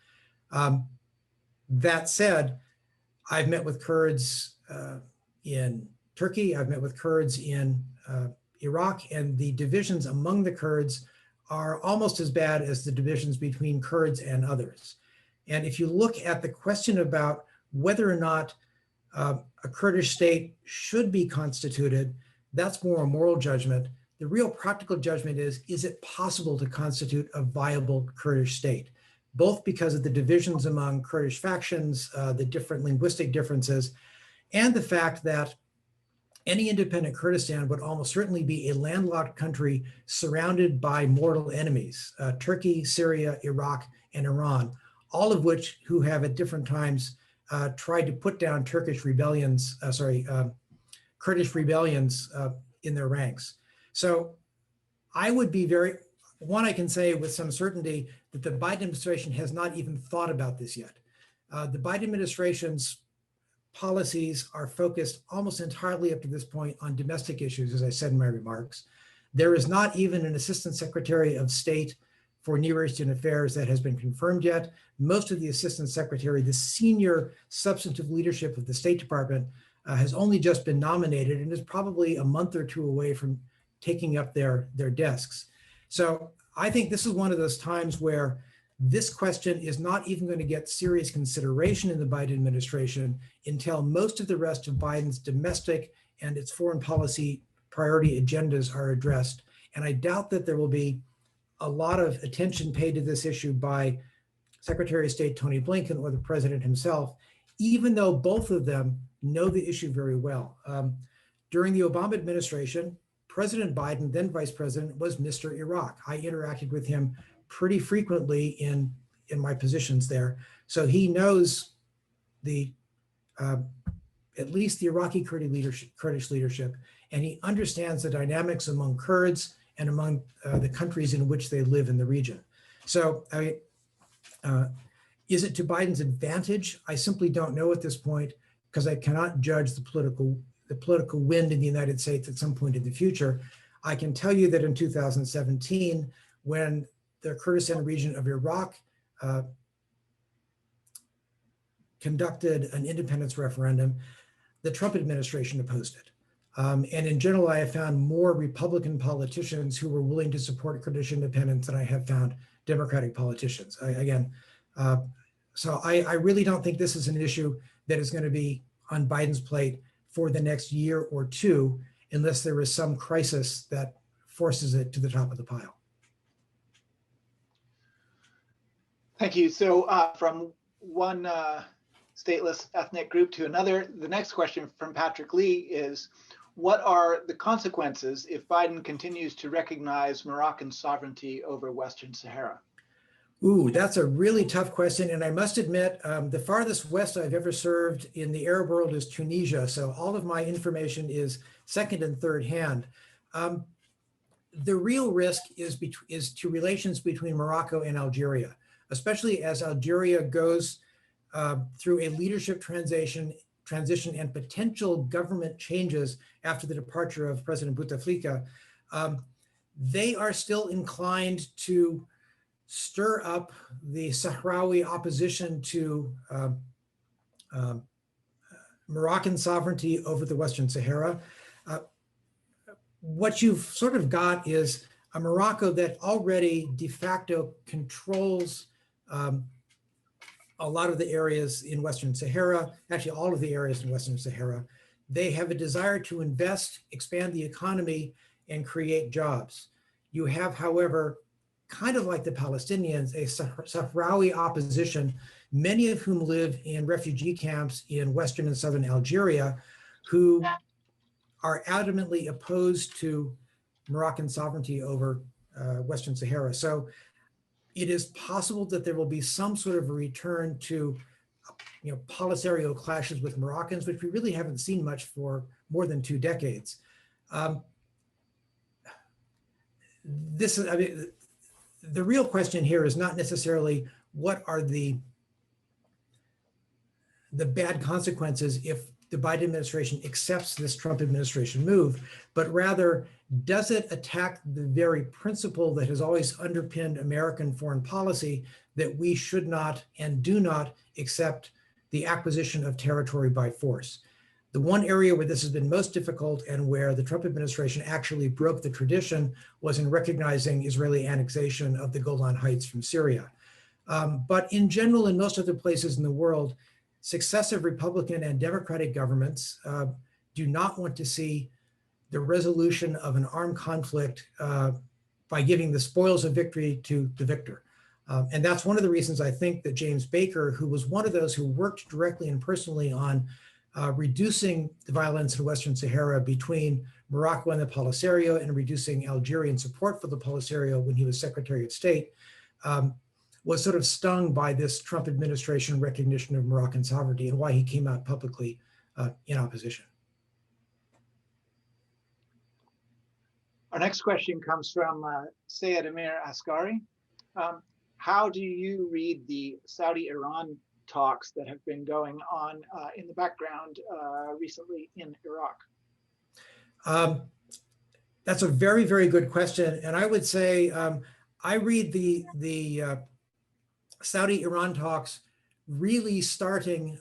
That said, I've met with Kurds in Turkey, I've met with Kurds in Iraq, and the divisions among the Kurds are almost as bad as the divisions between Kurds and others. And if you look at the question about whether or not a Kurdish state should be constituted, that's more a moral judgment. The real practical judgment is it possible to constitute a viable Kurdish state? Both because of the divisions among Kurdish factions, the different linguistic differences, and the fact that any independent Kurdistan would almost certainly be a landlocked country surrounded by mortal enemies, Turkey, Syria, Iraq, and Iran, all of which who have at different times tried to put down Kurdish rebellions in their ranks. So I would be I can say with some certainty that the Biden administration has not even thought about this yet. The Biden administration's policies are focused almost entirely up to this point on domestic issues, as I said in my remarks. There is not even an Assistant Secretary of State for Near Eastern Affairs that has been confirmed yet. Most of the Assistant Secretary, the senior substantive leadership of the State Department, has only just been nominated and is probably a month or two away from taking up their desks. So I think this is one of those times where this question is not even going to get serious consideration in the Biden administration until most of the rest of Biden's domestic and its foreign policy priority agendas are addressed. And I doubt that there will be a lot of attention paid to this issue by Secretary of State Tony Blinken or the president himself, even though both of them know the issue very well. During the Obama administration, President Biden, then vice president, was Mr. Iraq. I interacted with him pretty frequently in my positions there. So he knows the at least the Iraqi Kurdish leadership, and he understands the dynamics among Kurds and among the countries in which they live in the region. So is it to Biden's advantage? I simply don't know at this point, because I cannot judge the political wind in the United States at some point in the future. I can tell you that in 2017, when the Kurdistan region of Iraq conducted an independence referendum, the Trump administration opposed it. And in general, I have found more Republican politicians who were willing to support Kurdish independence than I have found Democratic politicians. So I really don't think this is an issue that is going to be on Biden's plate for the next year or two, unless there is some crisis that forces it to the top of the pile. Thank you. So from one stateless ethnic group to another, the next question from Patrick Lee is, what are the consequences if Biden continues to recognize Moroccan sovereignty over Western Sahara? Ooh, that's a really tough question. And I must admit, the farthest west I've ever served in the Arab world is Tunisia. So all of my information is second and third hand. The real risk is to relations between Morocco and Algeria, especially as Algeria goes through a leadership transition and potential government changes after the departure of President Bouteflika. They are still inclined to stir up the Sahrawi opposition to Moroccan sovereignty over the Western Sahara. What you've sort of got is a Morocco that already de facto controls a lot of the areas in Western Sahara, actually all of the areas in Western Sahara. They have a desire to invest, expand the economy, and create jobs. You have, however, kind of like the Palestinians, a Sahrawi opposition, many of whom live in refugee camps in Western and Southern Algeria, who are adamantly opposed to Moroccan sovereignty over Western Sahara. So it is possible that there will be some sort of a return to Polisario clashes with Moroccans, which we really haven't seen much for more than 2 decades. The real question here is not necessarily what are the bad consequences if the Biden administration accepts this Trump administration move, but rather, does it attack the very principle that has always underpinned American foreign policy, that we should not and do not accept the acquisition of territory by force? The one area where this has been most difficult and where the Trump administration actually broke the tradition was in recognizing Israeli annexation of the Golan Heights from Syria. But in general, in most other places in the world, successive Republican and Democratic governments do not want to see the resolution of an armed conflict by giving the spoils of victory to the victor. And that's one of the reasons I think that James Baker, who was one of those who worked directly and personally on reducing the violence in Western Sahara between Morocco and the Polisario and reducing Algerian support for the Polisario when he was Secretary of State, was sort of stung by this Trump administration recognition of Moroccan sovereignty and why he came out publicly in opposition. Our next question comes from Sayed Amir Askari. How do you read the Saudi-Iran talks that have been going on in the background recently in Iraq? That's a very, very good question. And I would say I read the Saudi-Iran talks really starting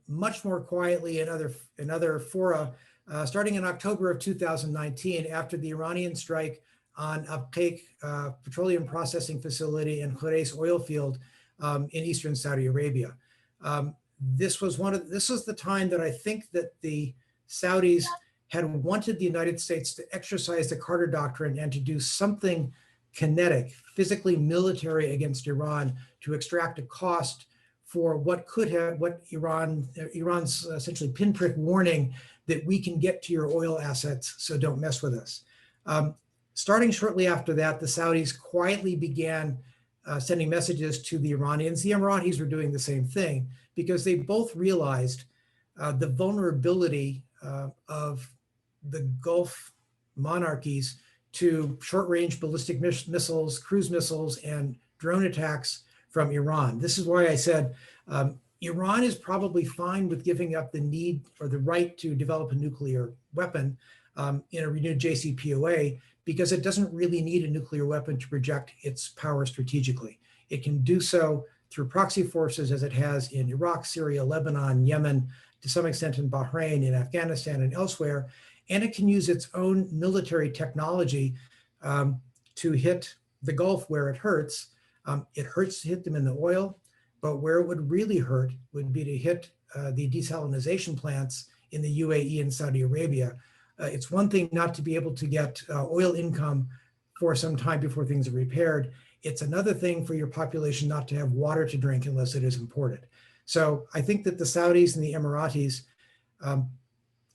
much more quietly in other fora starting in October of 2019, after the Iranian strike on Abqaiq petroleum processing facility and Khurais oil field in eastern Saudi Arabia. This was the time that I think that the Saudis had wanted the United States to exercise the Carter Doctrine and to do something kinetic, physically military against Iran to extract a cost for what Iran's essentially pinprick warning that we can get to your oil assets, so don't mess with us. Starting shortly after that, the Saudis quietly began sending messages to the Iranians. The Emiratis were doing the same thing because they both realized the vulnerability of the Gulf monarchies to short-range ballistic missiles, cruise missiles, and drone attacks from Iran. This is why I said Iran is probably fine with giving up the need or the right to develop a nuclear weapon in a renewed JCPOA because it doesn't really need a nuclear weapon to project its power strategically. It can do so through proxy forces as it has in Iraq, Syria, Lebanon, Yemen, to some extent in Bahrain, in Afghanistan, and elsewhere. And it can use its own military technology to hit the Gulf where it hurts. It hurts to hit them in the oil, but where it would really hurt would be to hit the desalination plants in the UAE and Saudi Arabia. It's one thing not to be able to get oil income for some time before things are repaired. It's another thing for your population not to have water to drink unless it is imported. So I think that the Saudis and the Emiratis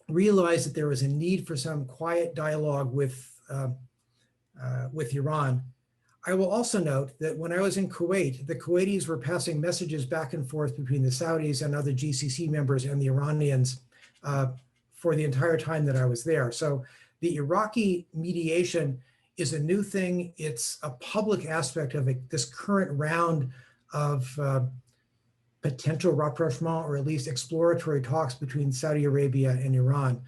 realized that there was a need for some quiet dialogue with Iran. I will also note that when I was in Kuwait, the Kuwaitis were passing messages back and forth between the Saudis and other GCC members and the Iranians for the entire time that I was there. So the Iraqi mediation is a new thing. It's a public aspect of this current round of potential rapprochement, or at least exploratory talks between Saudi Arabia and Iran.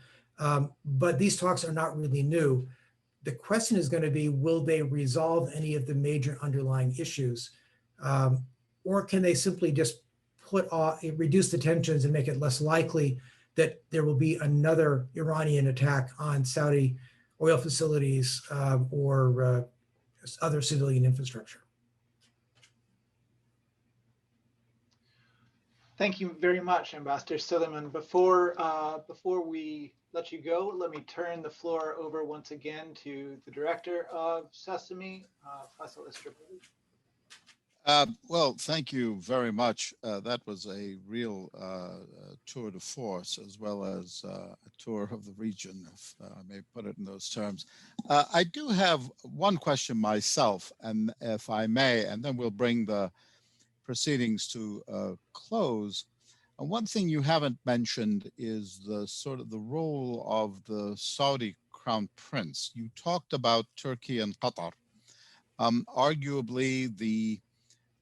But these talks are not really new. The question is going to be, will they resolve any of the major underlying issues? Or can they simply just reduce the tensions and make it less likely that there will be another Iranian attack on Saudi oil facilities or other civilian infrastructure? Thank you very much, Ambassador Silliman. Before we let you go, let me turn the floor over once again to the director of Sesame, Faisal Istrabadi. Well, thank you very much. That was a real tour de force, as well as a tour of the region, if I may put it in those terms. I do have one question myself, and if I may, and then we'll bring the proceedings to a close. And one thing you haven't mentioned is the sort of the role of the Saudi Crown Prince. You talked about Turkey and Qatar. Arguably, the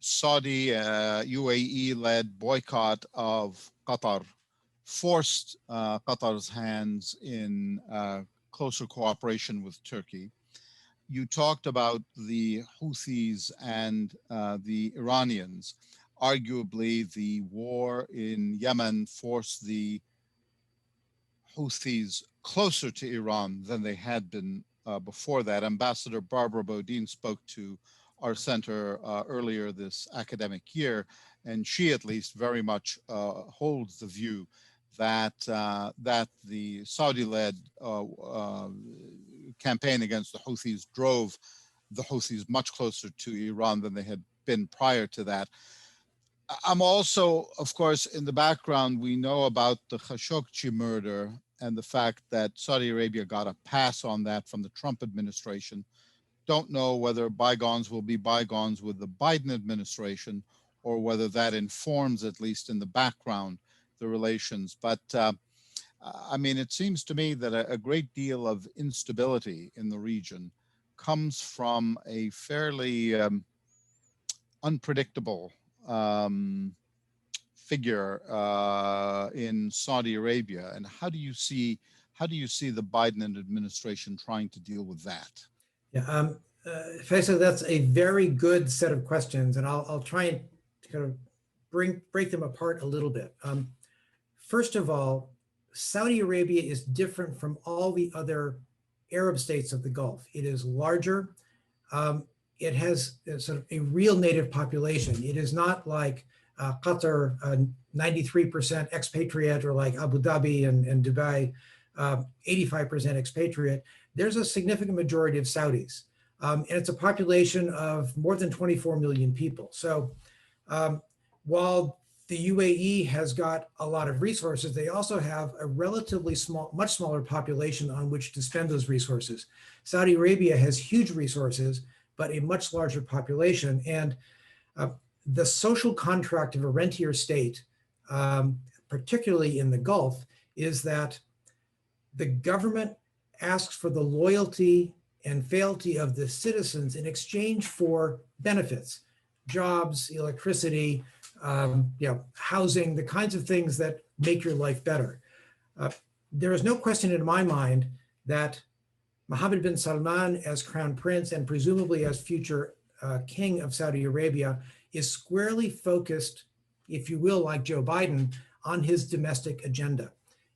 Saudi UAE-led boycott of Qatar forced Qatar's hands in closer cooperation with Turkey. You talked about the Houthis and the Iranians. Arguably, the war in Yemen forced the Houthis closer to Iran than they had been before that. Ambassador Barbara Bodine spoke to our center earlier this academic year, and she at least very much holds the view that that the Saudi-led campaign against the Houthis drove the Houthis much closer to Iran than they had been prior to that. I'm also, of course, in the background, we know about the Khashoggi murder and the fact that Saudi Arabia got a pass on that from the Trump administration. Don't know whether bygones will be bygones with the Biden administration, or whether that informs, at least in the background, the relations. But I mean, it seems to me that a great deal of instability in the region comes from a fairly unpredictable figure in Saudi Arabia. And how do you see the Biden administration trying to deal with that? Yeah, Faisal, that's a very good set of questions, and I'll try and kind of break them apart a little bit. First of all, Saudi Arabia is different from all the other Arab states of the Gulf. It is larger. It has sort of a real native population. It is not like Qatar, 93% expatriate, or like Abu Dhabi and Dubai, 85% expatriate. There's a significant majority of Saudis. And it's a population of more than 24 million people. So while the UAE has got a lot of resources, they also have a relatively small, much smaller population on which to spend those resources. Saudi Arabia has huge resources, but a much larger population. And the social contract of a rentier state, particularly in the Gulf, is that the government asks for the loyalty and fealty of the citizens in exchange for benefits, jobs, electricity, housing, the kinds of things that make your life better. There is no question in my mind that Mohammed bin Salman, as crown prince and presumably as future king of Saudi Arabia, is squarely focused, if you will, like Joe Biden, on his domestic agenda.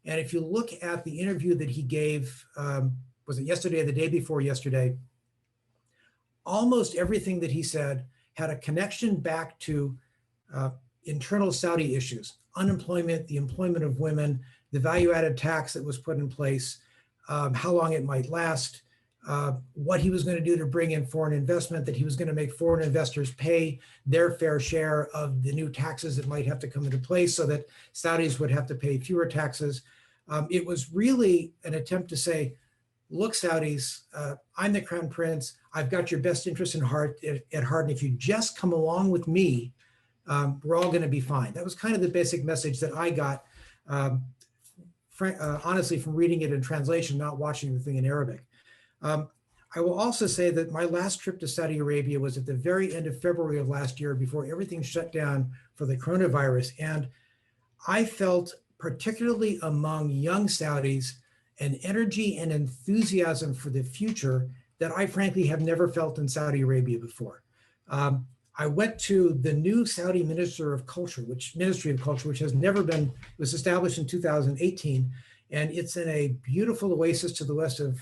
And if you look at the interview that he gave, was it yesterday or the day before yesterday, almost everything that he said had a connection back to internal Saudi issues: unemployment, the employment of women, the value-added tax that was put in place, how long it might last, what he was going to do to bring in foreign investment, that he was going to make foreign investors pay their fair share of the new taxes that might have to come into place so that Saudis would have to pay fewer taxes. It was really an attempt to say, look, Saudis, I'm the crown prince. I've got your best interest at heart. And if you just come along with me, we're all going to be fine. That was kind of the basic message that I got, honestly, from reading it in translation, not watching the thing in Arabic. I will also say that my last trip to Saudi Arabia was at the very end of February of last year, before everything shut down for the coronavirus. And I felt, particularly among young Saudis, an energy and enthusiasm for the future that I frankly have never felt in Saudi Arabia before. I went to the new Saudi Ministry of Culture, which has never been, it was established in 2018, and it's in a beautiful oasis to the west of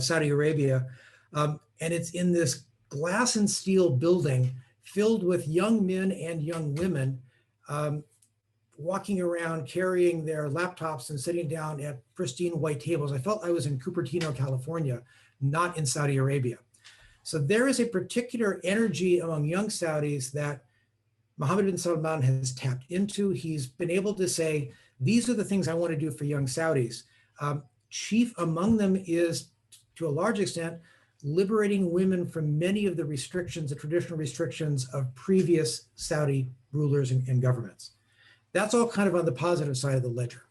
Saudi Arabia. And it's in this glass and steel building filled with young men and young women walking around carrying their laptops and sitting down at pristine white tables. I felt I was in Cupertino, California, not in Saudi Arabia. So there is a particular energy among young Saudis that Mohammed bin Salman has tapped into. He's been able to say, these are the things I want to do for young Saudis. Chief among them is, to a large extent, liberating women from many of the restrictions, the traditional restrictions of previous Saudi rulers and governments. That's all kind of on the positive side of the ledger.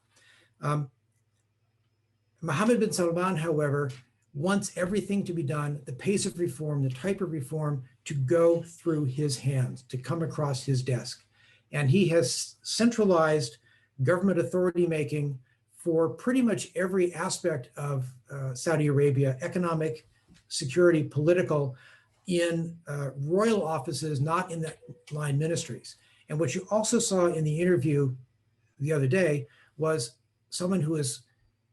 Mohammed bin Salman, however, wants everything to be done, the pace of reform, the type of reform, to go through his hands, to come across his desk. And he has centralized government authority making for pretty much every aspect of Saudi Arabia: economic, security, political, in royal offices, not in the line ministries. And what you also saw in the interview the other day was someone who is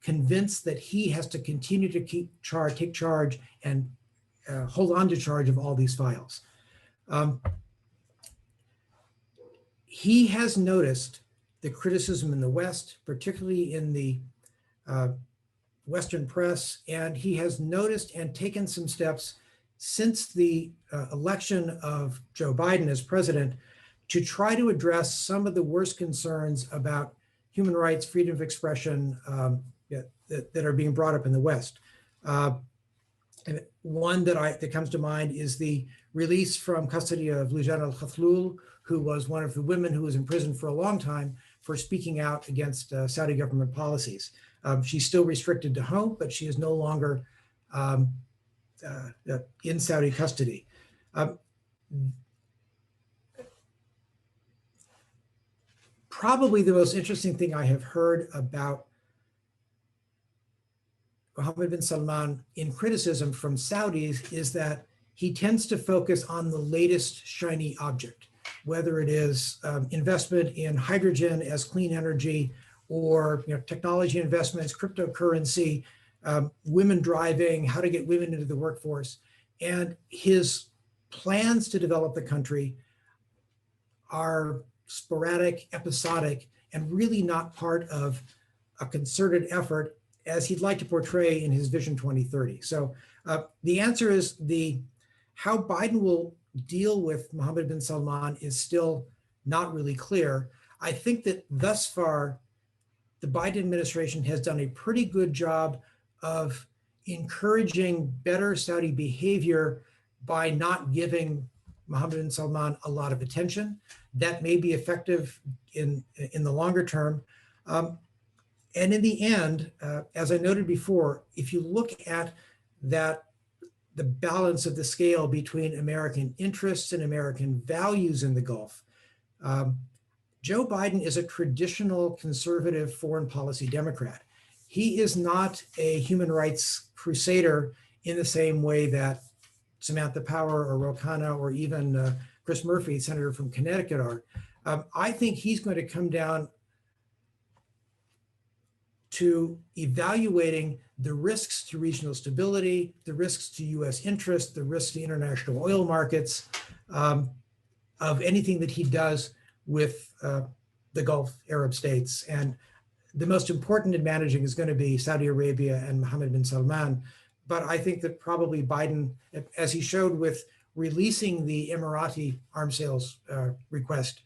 convinced that he has to continue to take charge and hold on to charge of all these files. He has noticed the criticism in the West, particularly in the Western press, and he has noticed and taken some steps since the election of Joe Biden as president to try to address some of the worst concerns about human rights, freedom of expression that are being brought up in the West. And one that comes to mind is the release from custody of Loujain al-Khatloul, who was one of the women who was in prison for a long time for speaking out against Saudi government policies. She's still restricted to home, but she is no longer in Saudi custody. Probably the most interesting thing I have heard about Mohammed bin Salman in criticism from Saudis is that he tends to focus on the latest shiny object, whether it is investment in hydrogen as clean energy, or technology investments, cryptocurrency, women driving, how to get women into the workforce. And his plans to develop the country are sporadic, episodic, and really not part of a concerted effort as he'd like to portray in his Vision 2030. So the answer is how Biden will deal with Mohammed bin Salman is still not really clear. I think that thus far, the Biden administration has done a pretty good job of encouraging better Saudi behavior by not giving Mohammed bin Salman a lot of attention. That may be effective in the longer term. And in the end, as I noted before, if you look at the balance of the scale between American interests and American values in the Gulf, Joe Biden is a traditional conservative foreign policy Democrat. He is not a human rights crusader in the same way that Samantha Power or Ro Khanna or even Chris Murphy, senator from Connecticut, are. I think he's going to come down to evaluating the risks to regional stability, the risks to US interest, the risks to international oil markets of anything that he does with the Gulf Arab states. And the most important in managing is going to be Saudi Arabia and Mohammed bin Salman. But I think that probably Biden, as he showed with releasing the Emirati arms sales request,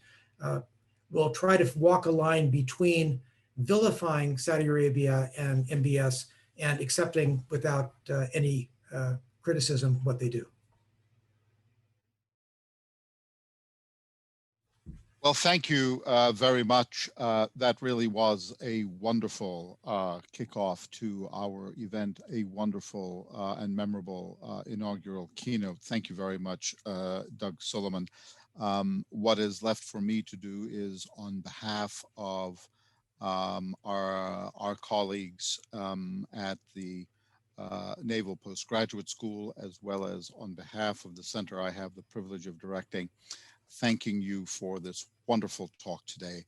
will try to walk a line between vilifying Saudi Arabia and MBS and accepting without any criticism what they do. Well, thank you very much. That really was a wonderful kickoff to our event, a wonderful and memorable inaugural keynote. Thank you very much, Doug Silliman. What is left for me to do is, on behalf of our colleagues at the Naval Postgraduate School, as well as on behalf of the center I have the privilege of directing, thanking you for this wonderful talk today.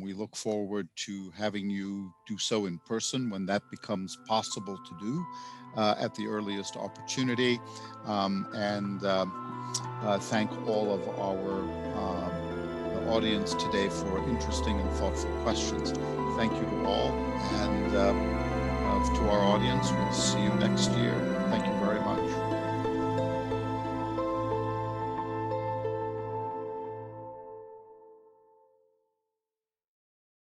We look forward to having you do so in person when that becomes possible to do at the earliest opportunity. And thank all of our audience today for interesting and thoughtful questions. Thank you to all, and to our audience, we'll see you next year. Thank you very much.